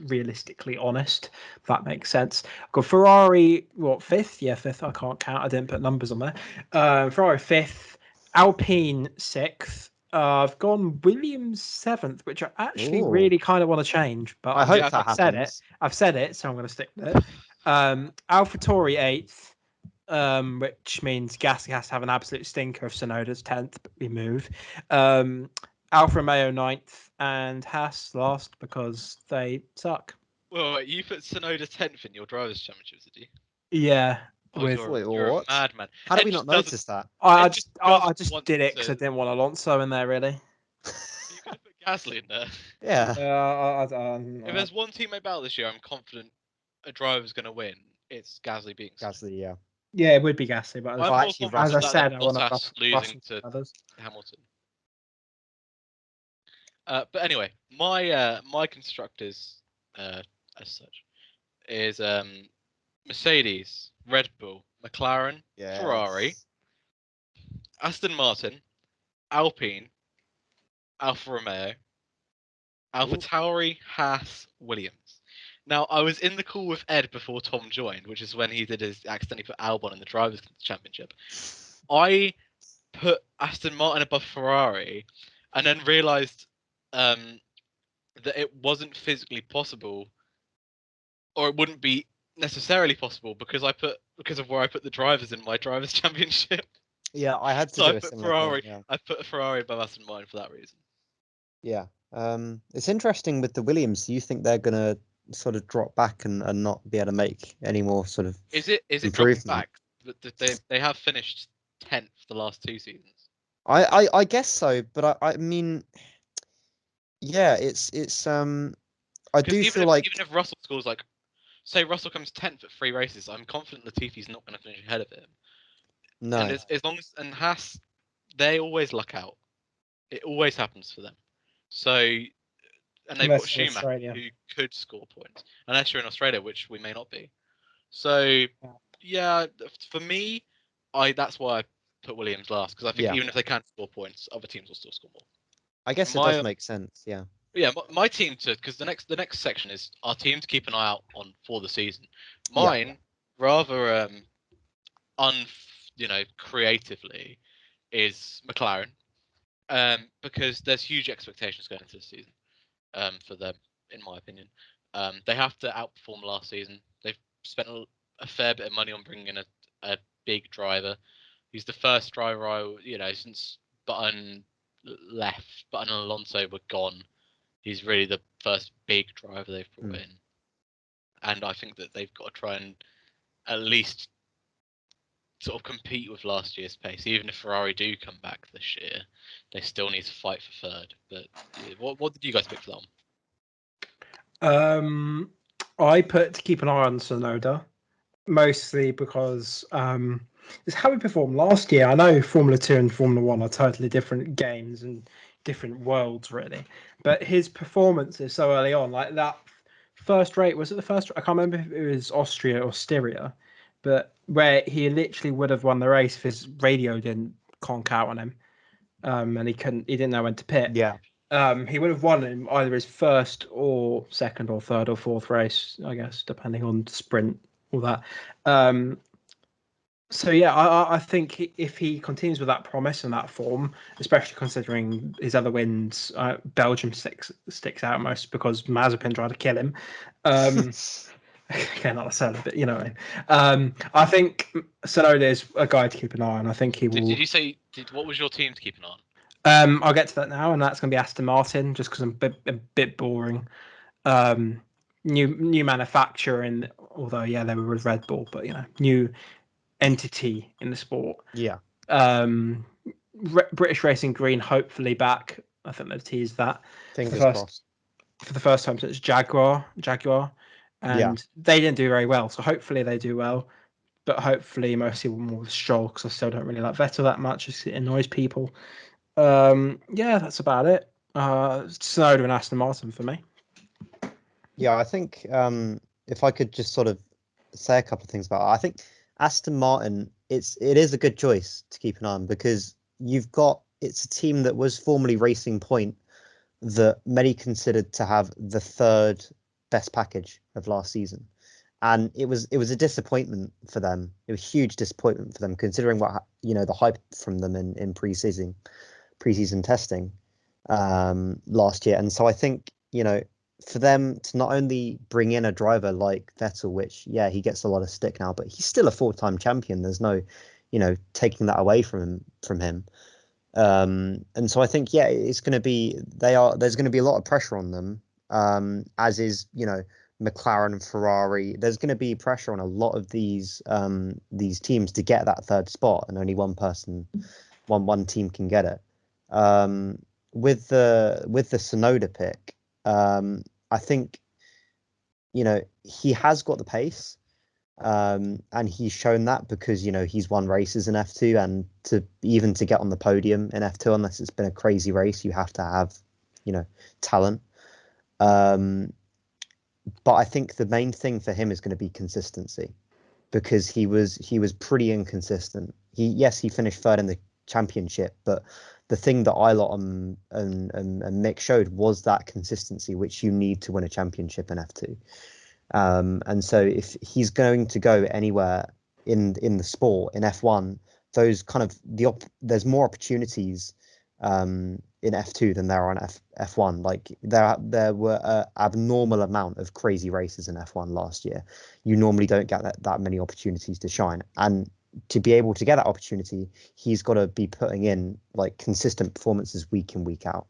realistically honest, if that makes sense. I've got Ferrari, what, fifth? Yeah, fifth. I can't count. I didn't put numbers on there. Ferrari fifth, Alpine sixth. I've gone Williams seventh, which I actually Ooh. really kind of want to change, but I hope Yeah, that I've said it. happens. I've said it, so I'm going to stick with it. AlphaTauri eighth, which means Gasly has to have an absolute stinker if Sonoda's 10th, but we move. Alfa Romeo 9th and Haas last because they suck. Well, wait, you put Sonoda 10th in your drivers' championships, did you? Yeah. Oh, With you're a what? madman. How did Ed we just not doesn't- notice that? I Ed just doesn't want did it because I to- didn't want Alonso in there really. You could have put Gasly in there. Yeah. If there's one teammate battle this year, I'm confident a driver's going to win. It's Gasly beating Sonoda. Gasly, yeah. Yeah, it would be Gasly, but I'm Well, more actually, confident as I of that said, than I want to Bottas losing to others. Hamilton. But anyway, my constructors, as such, is Mercedes, Red Bull, McLaren, Ferrari, Yes. Aston Martin, Alpine, Alfa Romeo, AlphaTauri, Haas, Williams. Now, I was in the call with Ed before Tom joined, which is when he did his accidentally put Albon in the Drivers' Championship. I put Aston Martin above Ferrari, and then realised that it wasn't physically possible, or it wouldn't be necessarily possible because of where I put the drivers in my Drivers' Championship. Yeah, I had to So do I a put similar Ferrari. thing. Yeah. I put a Ferrari above Aston Martin for that reason. Yeah. It's interesting with the Williams. Do you think they're gonna sort of drop back and not be able to make any more sort of Is it dropping improvement? back? They have finished 10th the last two seasons. I guess so, but I mean, yeah, it's I do feel like even if Russell scores like, say Russell comes 10th at 3 races, I'm confident Latifi's not going to finish ahead of him. no. And as long as Haas, they always luck out. It always happens for them. So, and they've got Unless you're in Schumacher Australia. who could score points, unless you're in Australia, which we may not be. So, yeah, for me, that's why I put Williams last, because I think Yeah. even if they can't score points, other teams will still score more. I guess it does make sense. Yeah. Yeah, my team because the next section is our team to keep an eye out on for the season. Yeah. Mine, rather creatively, is McLaren, because there's huge expectations going into the season, for them, in my opinion. They have to outperform last season. They've spent a fair bit of money on bringing in a big driver. He's the first driver since Button left, Button and Alonso were gone. He's really the first big driver they've brought in. And I think that they've got to try and at least sort of compete with last year's pace. Even if Ferrari do come back this year, they still need to fight for third. But what did you guys pick for that one? I put to keep an eye on Sonoda, mostly because it's how he performed last year. I know Formula 2 and Formula 1 are totally different games and different worlds, really. But his performances so early on, like that first race, was it the first? I can't remember if it was Austria or Styria, but where he literally would have won the race if his radio didn't conk out on him, and he didn't know when to pit. Yeah. He would have won in either his first or second or third or fourth race, I guess, depending on sprint, all that. So yeah, I think if he continues with that promise and that form, especially considering his other wins, Belgium sticks out most because Mazepin tried to kill him. Okay, not necessarily, but you know what I mean. I think Sonoda is a guy to keep an eye on. I think he will. Did you say what was your team to keep an eye on? I'll get to that now, and that's going to be Aston Martin, just because I'm a bit boring. New manufacturer, and although they were with Red Bull, but new entity in the sport. Yeah. British Racing Green hopefully back. I think they've teased that. Fingers crossed. For the first time since Jaguar, and they didn't do very well. So hopefully they do well, but hopefully mostly more with Stroll, because I still don't really like Vettel that much. It annoys people. That's about it. Sonoda and Aston Martin for me. Yeah, I think if I could just sort of say a couple of things about it, I think Aston Martin, it is a good choice to keep an eye on because it's a team that was formerly Racing Point that many considered to have the third best package of last season. And it was a disappointment for them. It was a huge disappointment for them considering what the hype from them in preseason testing last year. And so I think, for them to not only bring in a driver like Vettel, which, yeah, he gets a lot of stick now, but he's still a 4-time champion. There's no, taking that away from him. And so I think, yeah, there's going to be a lot of pressure on them, as is, McLaren and Ferrari. There's going to be pressure on a lot of these teams to get that third spot, and only one team can get it. With the Tsunoda pick, I think, he has got the pace, and he's shown that because he's won races in F2, and to get on the podium in F2, unless it's been a crazy race, you have to have talent. But I think the main thing for him is going to be consistency, because he was pretty inconsistent. He finished third in the championship, but the thing that Ilott and Mick showed was that consistency, which you need to win a championship in F2. And so if he's going to go anywhere in the sport in F1, those kind of there's more opportunities in F2 than there are in F1. Like there were an abnormal amount of crazy races in F1 last year. You normally don't get that many opportunities to shine, and to be able to get that opportunity, he's got to be putting in like consistent performances week in, week out.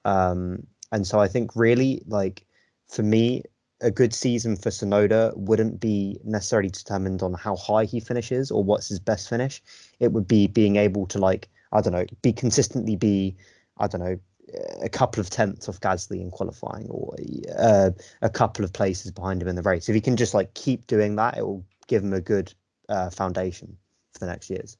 And so I think really, like, for me, a good season for Tsunoda wouldn't be necessarily determined on how high he finishes or what's his best finish. It would be being able to, like, I don't know, a couple of tenths off Gasly in qualifying, or a couple of places behind him in the race. If he can just like keep doing that, it will give him a good foundation for the next years.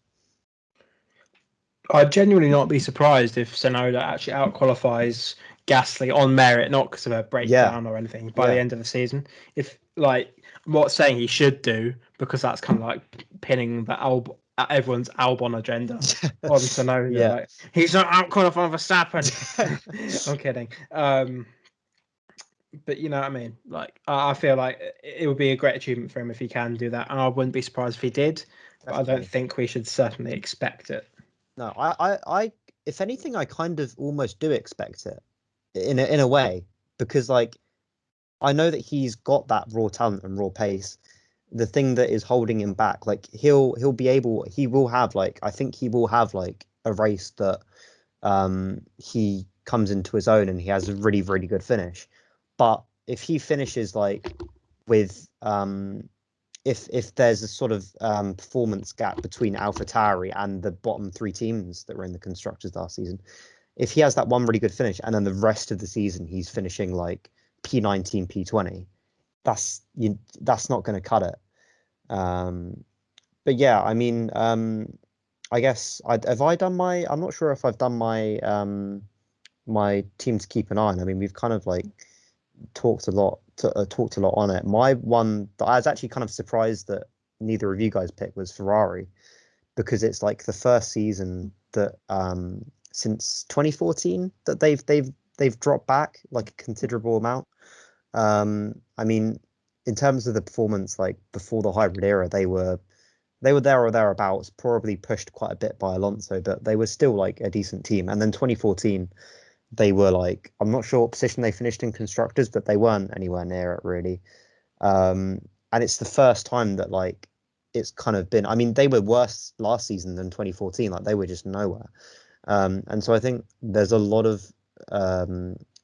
I'd genuinely not be surprised if Tsunoda actually outqualifies Gasly on merit, not because of a breakdown or anything, by the end of the season. If, like, I'm not saying he should do, because that's kind of like pinning everyone's Albon agenda on Tsunoda. Yeah. Like, he's not outqualifying Verstappen. I'm kidding. But you know what I mean? Like, I feel like it would be a great achievement for him if he can do that, and I wouldn't be surprised if he did. But I don't think we should certainly expect it. No, I if anything, I kind of almost do expect it in a way, because like I know that he's got that raw talent and raw pace. The thing that is holding him back, like he will have like, I think he will have like a race that he comes into his own and he has a really, really good finish. But if he finishes like with if there's a sort of performance gap between AlphaTauri and the bottom three teams that were in the constructors last season, if he has that one really good finish and then the rest of the season he's finishing like P19, P20, that's not going to cut it. But yeah, I mean, I guess I'm not sure if I've done my team to keep an eye on. I mean, we've kind of like talked a lot on it. My one that I was actually kind of surprised that neither of you guys picked was Ferrari, because it's like the first season that since 2014 that they've dropped back like a considerable amount. I mean, in terms of the performance, like before the hybrid era, they were there or thereabouts, probably pushed quite a bit by Alonso, but they were still like a decent team. And then 2014, they were like, I'm not sure what position they finished in constructors, but they weren't anywhere near it really. And it's the first time that like it's kind of been, I mean, they were worse last season than 2014, like they were just nowhere. And so I think there's a lot of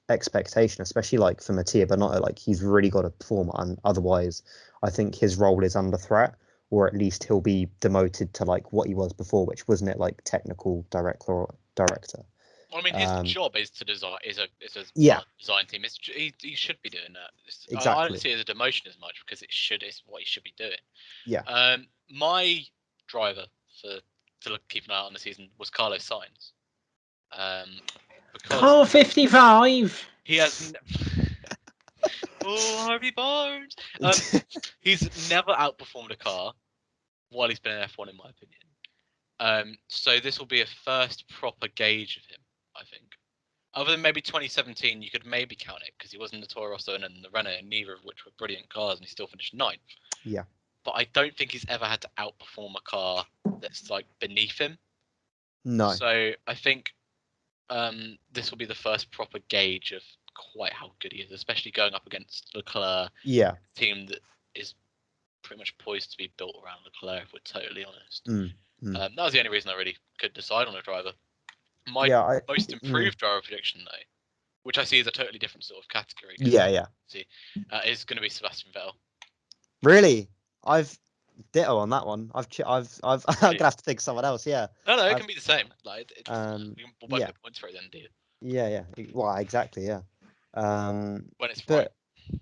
expectation, especially like for Mattia Binotto, like he's really got to perform, and otherwise I think his role is under threat, or at least he'll be demoted to like what he was before, which wasn't it like technical director. Well, I mean, his job is to design, is a design team. He should be doing that. Exactly. I don't see it as a demotion as much, because it's what he should be doing. Yeah. My driver to keep an eye on the season was Carlos Sainz. Because Car 55. he has. Oh, Harvey Barnes. He's never outperformed a car while he's been in F1, in my opinion. So this will be a first proper gauge of him, I think. Other than maybe 2017, you could maybe count it because he was in the Toro Rosso and in the Renault, and neither of which were brilliant cars, and he still finished ninth. Yeah. But I don't think he's ever had to outperform a car that's like beneath him. No. So I think this will be the first proper gauge of quite how good he is, especially going up against Leclerc, Yeah. a team that is pretty much poised to be built around Leclerc, if we're totally honest. That was the only reason I really could decide on a driver. My most improved driver prediction, though, which I see as a totally different sort of category. Is going to be Sebastian Vettel. Really? I've ditto on that one. I'm gonna have to think someone else. Yeah. No, it can be the same. Like, we'll both get points for it then, do you? Yeah. Well, exactly. Yeah. When it's but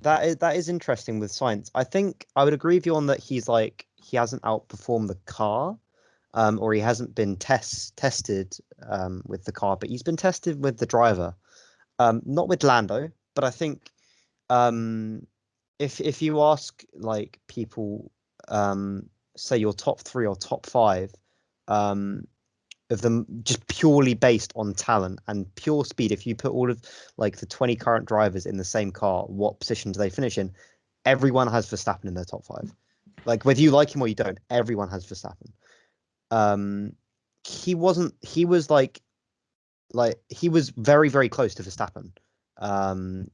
right. that is interesting with Sainz. I think I would agree with you on that. He hasn't outperformed the car, or he hasn't been tested with the car, but he's been tested with the driver. Not with Lando, but I think if you ask like people, say your top 3 or top 5 of them, just purely based on talent and pure speed, if you put all of like the 20 current drivers in the same car, what position do they finish in? Everyone has Verstappen in their top 5. Like whether you like him or you don't, everyone has Verstappen. He was very, very close to Verstappen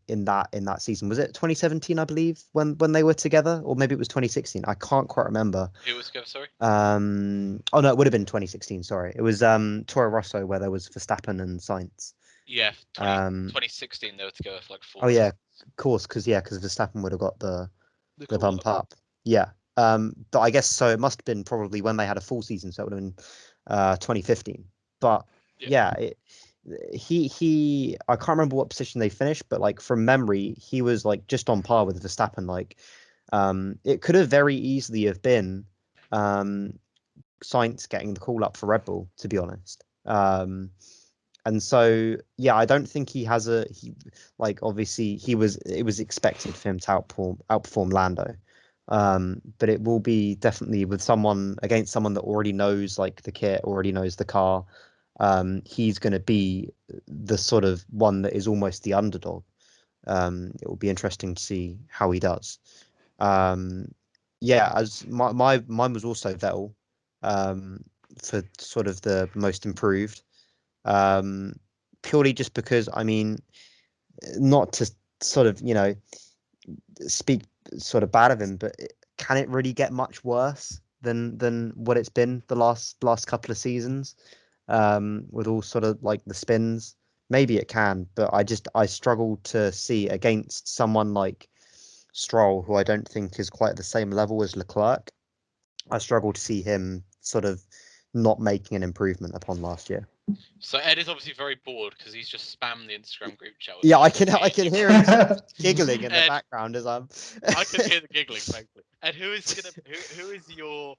in that season. Was it 2017, I believe, when they were together, or maybe it was 2016? I can't quite remember. Who was together? Sorry. Oh no, it would have been 2016. Sorry, it was Toro Rosso where there was Verstappen and Sainz. Yeah, 2016 they were together for like 4 Oh yeah, of course, because Verstappen would have got the bump up. Yeah. But I guess so. It must have been probably when they had a full season, so it would have been 2015. But yeah, he I can't remember what position they finished, but like from memory, he was like just on par with Verstappen. Like, it could have very easily have been Sainz getting the call up for Red Bull, to be honest. And so yeah, I don't think he has obviously it was expected for him to outperform Lando. But it will be definitely with someone that already knows like the kit, already knows the car. He's going to be the sort of one that is almost the underdog. It will be interesting to see how he does. As mine was also Vettel, for sort of the most improved, purely just because, I mean, not to sort of, speak sort of bad of him, but can it really get much worse than what it's been the last couple of seasons, with all sort of like the spins? Maybe it can, but I struggle to see against someone like Stroll, who I don't think is quite at the same level as Leclerc. I struggle to see him sort of not making an improvement upon last year. So Ed is obviously very bored because he's just spammed the Instagram group chat. Yeah, I can hear him sort of giggling in the background as I'm. I can hear the giggling, thankfully. Ed, who is your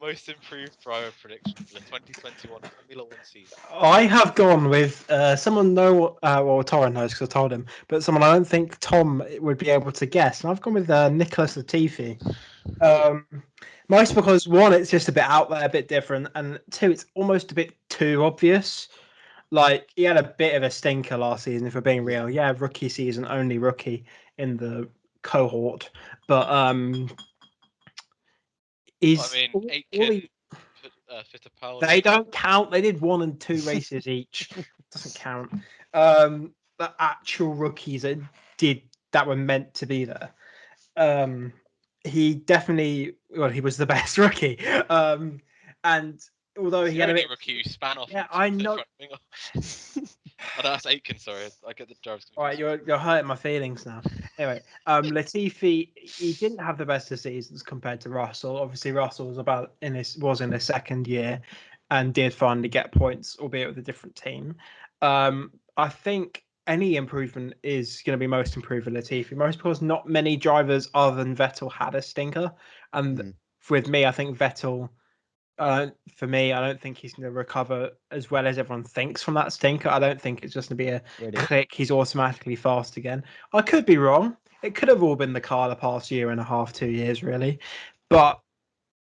most improved driver prediction for the 2021 Formula One season? I have gone with someone Torren knows because I told him, but someone I don't think Tom would be able to guess. And I've gone with Nicholas Latifi. Most because one, it's just a bit out there, a bit different, and two, it's almost a bit too obvious. Like he had a bit of a stinker last season, if we're being real. Yeah, rookie season, only rookie in the cohort, but they don't count. They did 1 and 2 races each. Doesn't count. The actual rookies that were meant to be there. He definday, he was the best rookie. And although he had a bit rookie who span off. Yeah, I know. Oh, that's Aitken. Sorry, I get the drivers confused. All right, you're hurting my feelings now. Anyway, Latifi, he didn't have the best of seasons compared to Russell. Obviously, Russell was in his second year, and did finally get points, albeit with a different team. I think any improvement is going to be most improved for Latifi, most because not many drivers other than Vettel had a stinker, and with me, I think Vettel For me, I don't think he's going to recover as well as everyone thinks from that stinker. I don't think it's just going to be a Really? click. He's automatically fast again. I could be wrong. It could have all been the car the past year and a half, 2 years, really. But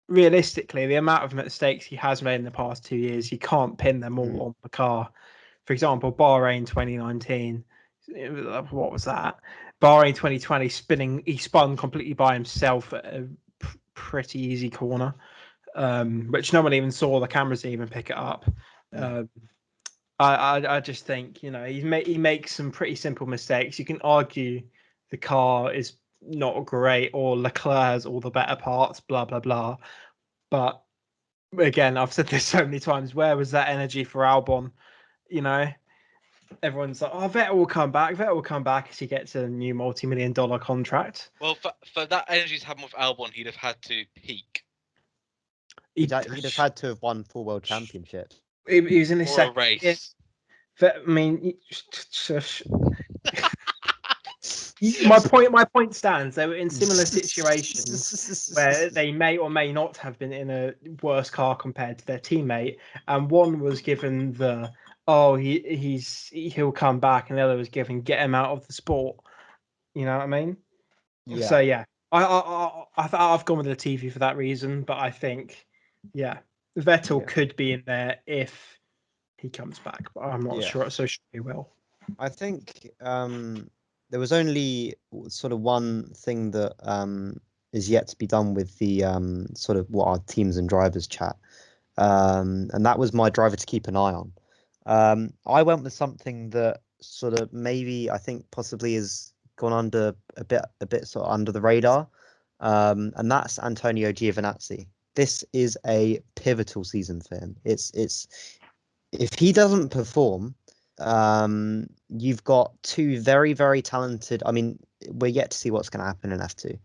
realistically, the amount of mistakes he has made in the past 2 years, you can't pin them all on the car. For example, Bahrain 2019, what was that? Bahrain 2020, he spun completely by himself at a pretty easy corner, which no one even saw. The cameras didn't even pick it up. I just think, he makes some pretty simple mistakes. You can argue the car is not great or Leclerc has all the better parts, blah blah blah. But again, I've said this so many times. Where was that energy for Albon? Everyone's like, "Oh, Vettel will come back. Vettel will come back as he gets a new multi-million-dollar contract." Well, for that energy to happen with Albon, he'd have had to peak. He'd have had to have won 4 world championships. He was in his Or a second race. I mean, my point stands. They were in similar situations where they may or may not have been in a worse car compared to their teammate, and one was given the he'll come back, and the other was given get him out of the sport. You know what I mean? Yeah. So yeah, I've gone with the TV for that reason, but I think Vettel could be in there if he comes back, but I'm not sure. So sure he will. I think there was only sort of one thing that is yet to be done with the sort of what our teams and drivers chat, and that was my driver to keep an eye on. I went with something that sort of maybe I think possibly has gone under a bit sort of under the radar, and that's Antonio Giovinazzi. This is a pivotal season for him. It's if he doesn't perform, you've got two very, very talented. I mean, we're yet to see what's going to happen in F2,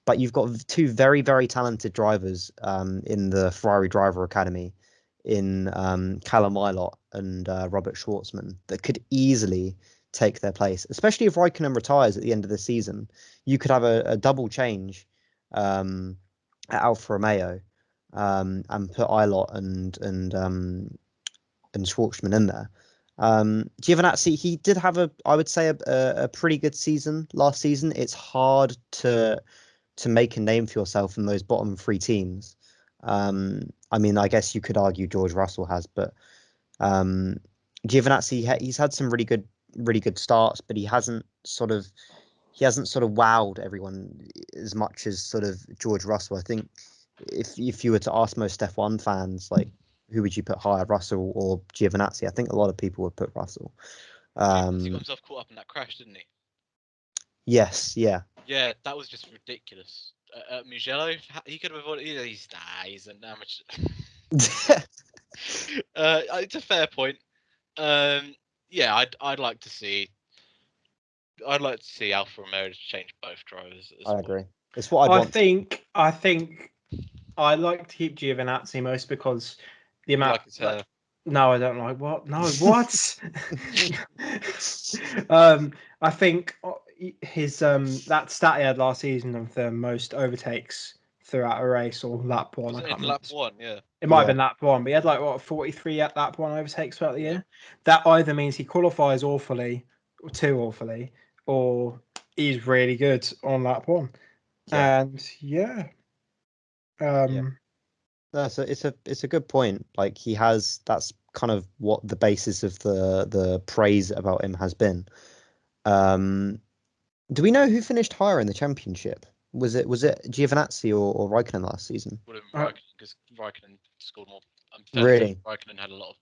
but you've got two very, very talented drivers in the Ferrari Driver Academy, in Callum Ilott and Robert Schwartzman, that could easily take their place, especially if Raikkonen retires at the end of the season. You could have a double change at Alfa Romeo and put Ilott and Schwartzman in there. Giovinazzi, he did have I would say a pretty good season last season. It's hard to make a name for yourself in those bottom 3 teams. I mean, I guess you could argue George Russell has, but Giovinazzi, he's had some really good starts, but he hasn't sort of wowed everyone as much as sort of George Russell. I think if you were to ask most F1 fans, like, who would you put higher, Russell or Giovinazzi? I think a lot of people would put Russell. He got himself caught up in that crash, didn't he? Yes, yeah. Yeah, that was just ridiculous. Mugello, he could have avoided. He's an amateur. It's a fair point. Yeah, I'd like to see. I'd like to see Alfa Romeo change both drivers. I agree. It's what I think. I think I like to keep Giovinazzi most because the amount. Like his hair. No, I don't like what. No, what? I think his that stat he had last season of the most overtakes throughout a race, or lap one. Was I it can't in remember. lap 1? Yeah. It might have been lap 1, but he had like 43 at lap 1 overtakes throughout the year. That either means he qualifies awfully, or too awfully, or he's really good on lap 1. And No, so it's a good point. Like, that's kind of what the basis of the praise about him has been. Do we know who finished higher in the championship? Was it Giovinazzi or Raikkonen last season? Would have been Raikkonen, because Raikkonen scored more. Really? Raikkonen had a lot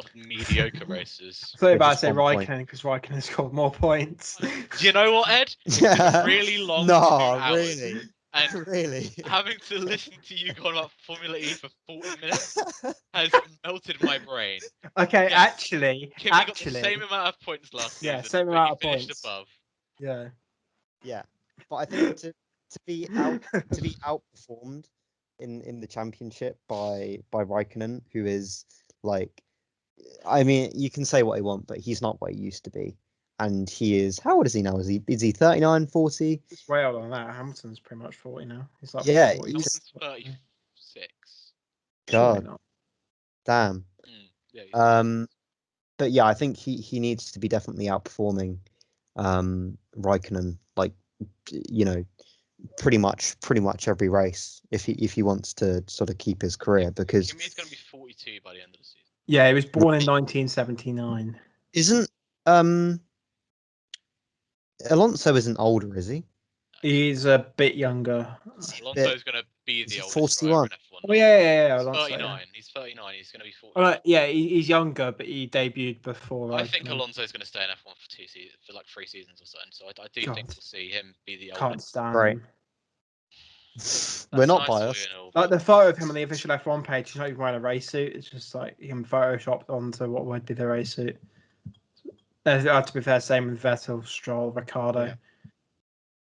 of mediocre races. I thought about to say Raikkonen because Raikkonen scored more points. Do you know what, Ed? It's been a really long 2 hours. Really? And really? having to listen to you go on about Formula E for 40 minutes has melted my brain. Okay, Yes, actually, Kimi got the same amount of points last season. Yeah, same amount of finished points. above. Yeah. Yeah, but I think to be outperformed in the championship by Raikkonen, who is like, I mean, you can say what you want, but he's not what he used to be. And he is, how old is he now? Is he 39, 40? It's way older than that. Hamilton's pretty much 40 now. He's like 40. Hamilton's 6. Surely God, not. damn. Yeah. But yeah, I think he needs to be definitely outperforming Raikkonen, like, you know, pretty much every race if he wants to sort of keep his career, because Kimi's going to be 42 by the end of the season. Yeah, he was born in 1979. isn't Alonso isn't older, is he? He's a bit younger. Alonso's going to be Is the he oldest 41? driver in F1. Oh yeah, He's Alonso. 39. Yeah. He's 39. He's going to be 40. Oh, yeah, he's younger, but he debuted before. I think Raikkonen. Alonso's going to stay in F1 for 2 seasons, for like 3 seasons or something. So I do think God. we'll see him be the Can't oldest. stand Right. him. We're not nice biased. for you and all, Like but- the photo of him on the official F1 page, he's not even wearing a race suit. It's just like him photoshopped onto what would be the race suit. To be fair, same with Vettel, Stroll, Ricardo. Yeah.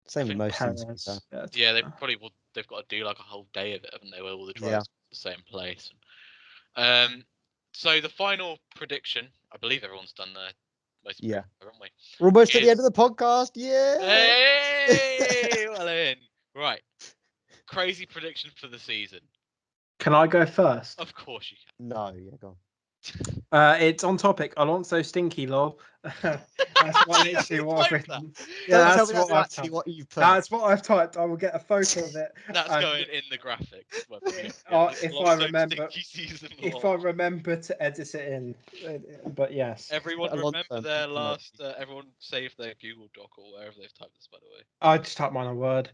Same with most things. Perez. Yeah, they probably will. They've got to do like a whole day of it, haven't they? Where all the drivers are in the same place. So the final prediction, I believe everyone's done their most Yeah. haven't we? We're almost at the Is- end of the podcast. Yeah. Hey, well in. Right. Crazy prediction for the season. Can I go first? Of course you can. No, yeah, go on. It's on topic. Alonso stinky, lol. That's what literally what I've Type written. that. Yeah, Don't tell that's me what that's I've actually typed. what you've put. That's what I've typed. I will get a photo of it. That's and going in the graphics. Well, if I Alonso remember, stinky season if lol. I remember to edit it in. But yes, Everyone Alonso remember their stinky lol. last. Everyone save their Google Doc or wherever they've typed this. By the way, I just typed mine a word.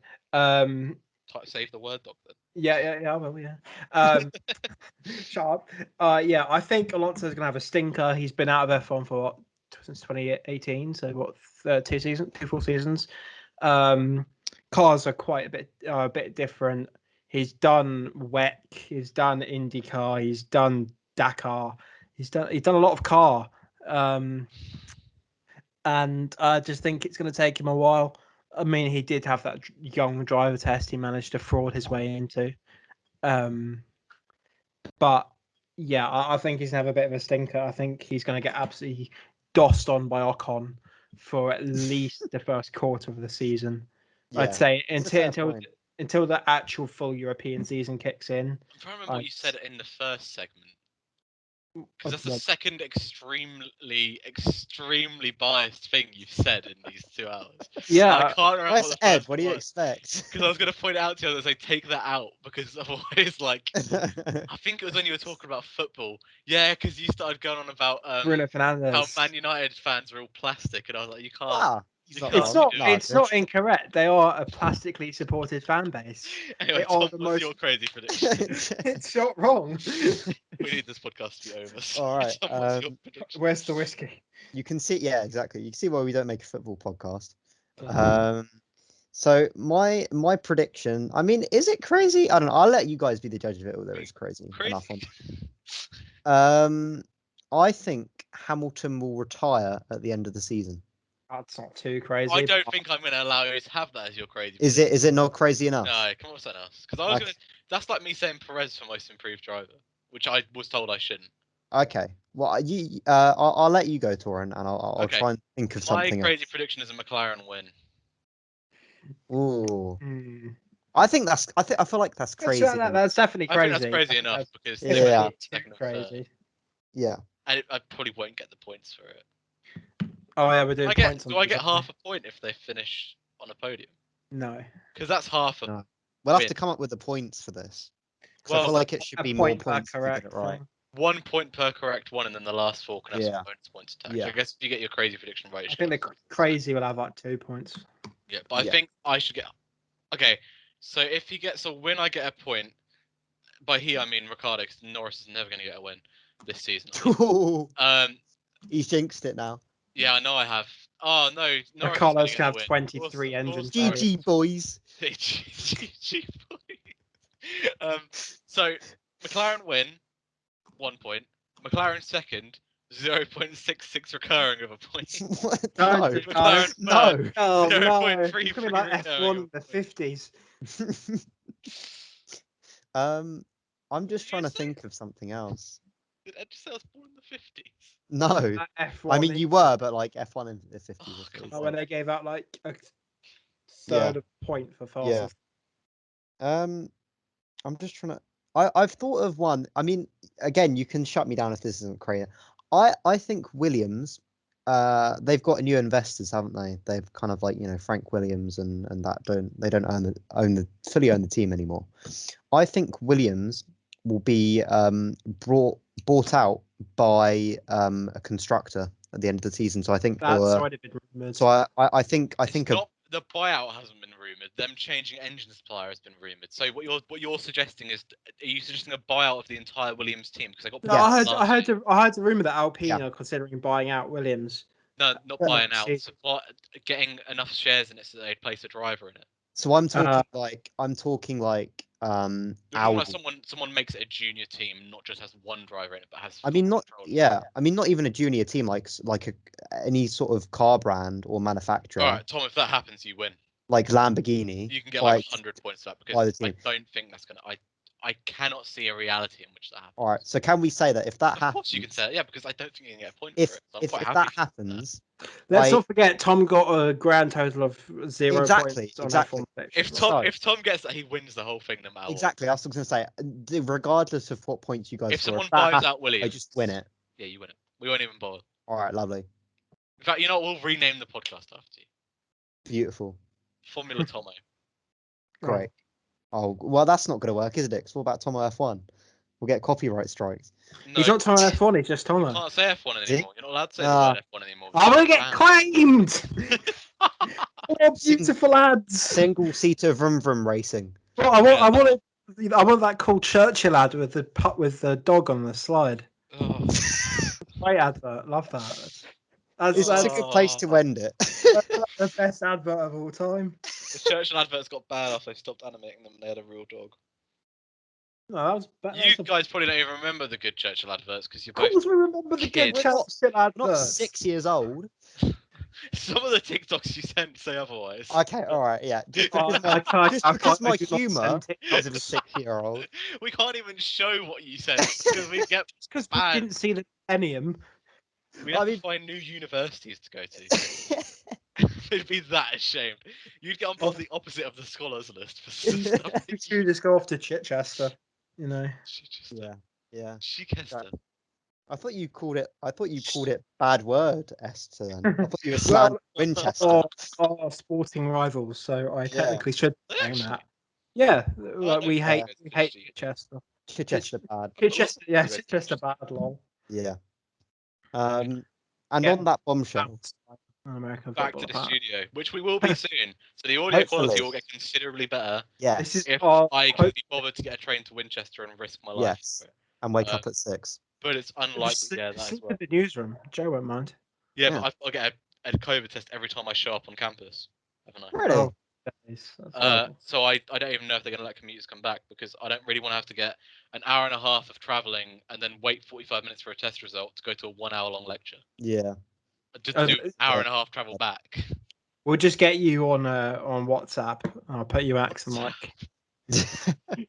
save the Word doc then. Yeah, I will, yeah. Shut up. Yeah, I think Alonso's gonna have a stinker. He's been out of F1 for what, since 2018, so what, 2 full seasons. Cars are quite a bit different. He's done WEC, he's done IndyCar, he's done Dakar, he's done a lot of car. And I just think it's going to take him a while. I mean, he did have that young driver test he managed to fraud his way into. But yeah, I think he's going to have a bit of a stinker. I think he's going to get absolutely dossed on by Ocon for at least the first quarter of the season. Yeah. I'd say It's a fair point. until the actual full European season kicks in. I'm trying to remember what you said in the first segment. Because that's the What? second extremely biased thing you've said in these 2 hours. Yeah, I can't remember Where's what the Ed? first What do you was. expect? Because I was going to point it out to you and say, take that out. Because otherwise, like, I think it was when you were talking about football. Yeah, because you started going on about Bruno how Fernandes. Man United fans are all plastic. And I was like, you can't. Ah, You not can't It's wrong. not. do No, it. It's not incorrect. They are a plastically supported fan base. Anyway, They are Tom, the what's most. your crazy prediction? It's not wrong. We need this podcast to be over. So All right, Tom, what's your prediction? Where's the whiskey? You can see, yeah, exactly. You can see why we don't make a football podcast. Okay. So my prediction. I mean, is it crazy? I don't know. I'll let you guys be the judge of it. Whether it's crazy enough. I think Hamilton will retire at the end of the season. That's not too crazy. I don't think I'm going to allow you to have that as your crazy. Is it not crazy enough? No, come on, with something else. Because I was Okay. going to. That's like me saying Perez for most improved driver, which I was told I shouldn't. Okay. Well, I'll let you go, Torin, and I'll Okay. try and think of My something crazy else. prediction is a McLaren win. Ooh. Hmm. I feel like that's crazy. That's definitely I crazy. think that's crazy enough because Yeah. they're Yeah. both second and third. Crazy. Yeah. And I probably won't get the points for it. Oh yeah, we're doing points. Do I get half a point if they finish on a podium? No. Because that's half a. No. We'll have win. to come up with the points for this. Because Well, I feel like it should A be more point per points if you get correct it right. thing. 1 point per correct one, and then the last 4 can have some Yeah. bonus points attached. Yeah. I guess if you get your crazy prediction right, you I should think the have- crazy will have like 2 points. Yeah, but I Yeah. think I should get. Okay, so if he gets a win, I get a point. By he, I mean Ricciardo, because Norris is never going to get a win this season. He's jinxed it now. Yeah, I know I have. Oh no, Norris Ricciardo's is gonna going have to win. 23 engine Of course, GG boys. GG boy. So McLaren win, 1 point. McLaren second, 0.66 recurring of a point. What? No, No. McLaren No. third, Oh no! 0.33 It's gonna be like recurring F1 of in the a point. 50s. I'm just trying you to say? think of something else. Did Ed just say I was born in the 50s? No. F1. I mean, you were, but like F1 in the 50s. Oh, that's what come he when said. they gave out like a Yeah. third point for Yeah. fastest. I'm just trying to. I've thought of one. I mean, again, you can shut me down if this isn't crazy. I think Williams, they've got new investors, haven't they? They've kind of like, Frank Williams and that don't fully own the team anymore. I think Williams will be bought out by a constructor at the end of the season. So I think That's or, already been rumored. so I think Not the buyout hasn't been rumored. Them changing engine supplier has been rumored. So what you're suggesting is, are you suggesting a buyout of the entire Williams team? Because they got No, Yeah. I heard a rumor that Alpine are considering buying out Williams. no, not Yeah. buying out, so getting enough shares in it so they'd place a driver in it. So I'm talking like You're talking Audi. like someone makes it a junior team, not just has one driver in it, but has. I mean, full not control. yeah. I mean, not even a junior team any sort of car brand or manufacturer, All right, Tom. If that happens, you win. like Lamborghini. You can get like 100 points for that by the because I team. don't think that's gonna. I cannot see a reality in which that happens. All right. So can we say that if that Of happens, course you can say it, yeah, because I don't think you can get a point if for it. So I'm if, quite if happy that for that. happens, Let's not forget Tom got a grand total of 0 Exactly, points on exactly. F1 If predictions. Tom gets that, he wins the whole thing no matter exactly, I was going to say, regardless of what points you guys If score, someone if that buys happens, out Williams, I just win it. Yeah, you win it. We won't even bother. All right, lovely, In fact, you know what? We'll rename the podcast after you. beautiful, Formula Tomo. great. Oh well, that's not going to work, is it? 'Cause what about Tomo F1? We'll get copyright strikes. No, He's not Tom F1, he's just you Tomo. can't say F1 Is he? anymore. You're not allowed to say Ah. the word F1 anymore. I'm gonna get claimed! Oh, beautiful ads! Single-seater vroom vroom racing. Well, I want that cool Churchill ad with the dog on the slide. Oh. Great advert, love that. This is a good place to end it. The best advert of all time. The Churchill adverts got bad after they stopped animating them and they had a real dog. No, that was You guys probably don't even remember the good Churchill adverts because you're Of course, both. we remember the good kids. Churchill Not adverts. 6 years old. Some of the TikToks you sent say otherwise. Okay, all right, yeah. Just because my humour is of a 6-year-old. We can't even show what you sent because we get Because we banned. didn't see the millennium. We have to find new universities to go to. We'd be that ashamed. You'd get on the opposite of the scholars list for stuff. You just go off to Chichester, you know. Yeah. Chichester. I thought you called it bad word, Esther. Then I thought you were slandering Winchester. Our sporting rivals, so I technically should be saying Actually? that. Yeah, no, we hate Chichester. Chichester. Chichester bad. Chichester, yeah, Chichester bad, lol. Yeah. And on that bombshell, American back to the football, studio, which we will be soon. So the audio quality will get considerably better. yes, If I can be bothered to get a train to Winchester and risk my life. yes, and wake up at 6. But it's unlikely. Yeah, that as sleep well. in the newsroom. Joe won't mind. Yeah, but I'll get a COVID test every time I show up on campus. Haven't I? Really? So I don't even know if they're going to let commuters come back because I don't really want to have to get an hour and a half of travelling and then wait 45 minutes for a test result to go to a 1 hour long lecture. Yeah. Just do an hour and a half travel back. We'll just get you on WhatsApp. I'll put you accent like.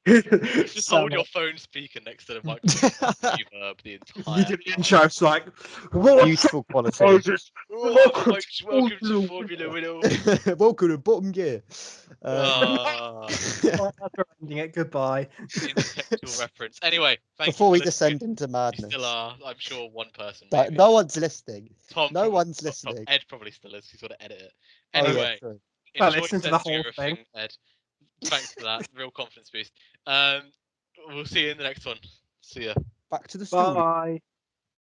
Just hold your phone speaker next to the microphone. Reverb the entire. You do the intro. It's like beautiful quality. Welcome to Formula WINOL. Welcome to bottom gear. Ending it. Goodbye. Intellectual reference. Anyway, before we descend into madness. Still are, I'm sure, one person. No one's listening. Tom. No one's listening. Ed probably still is. He's got to edit it. Anyway, listen to the whole thing. Ed. Thanks for that. Real confidence boost. We'll see you in the next one. See ya. Back to the studio. Bye.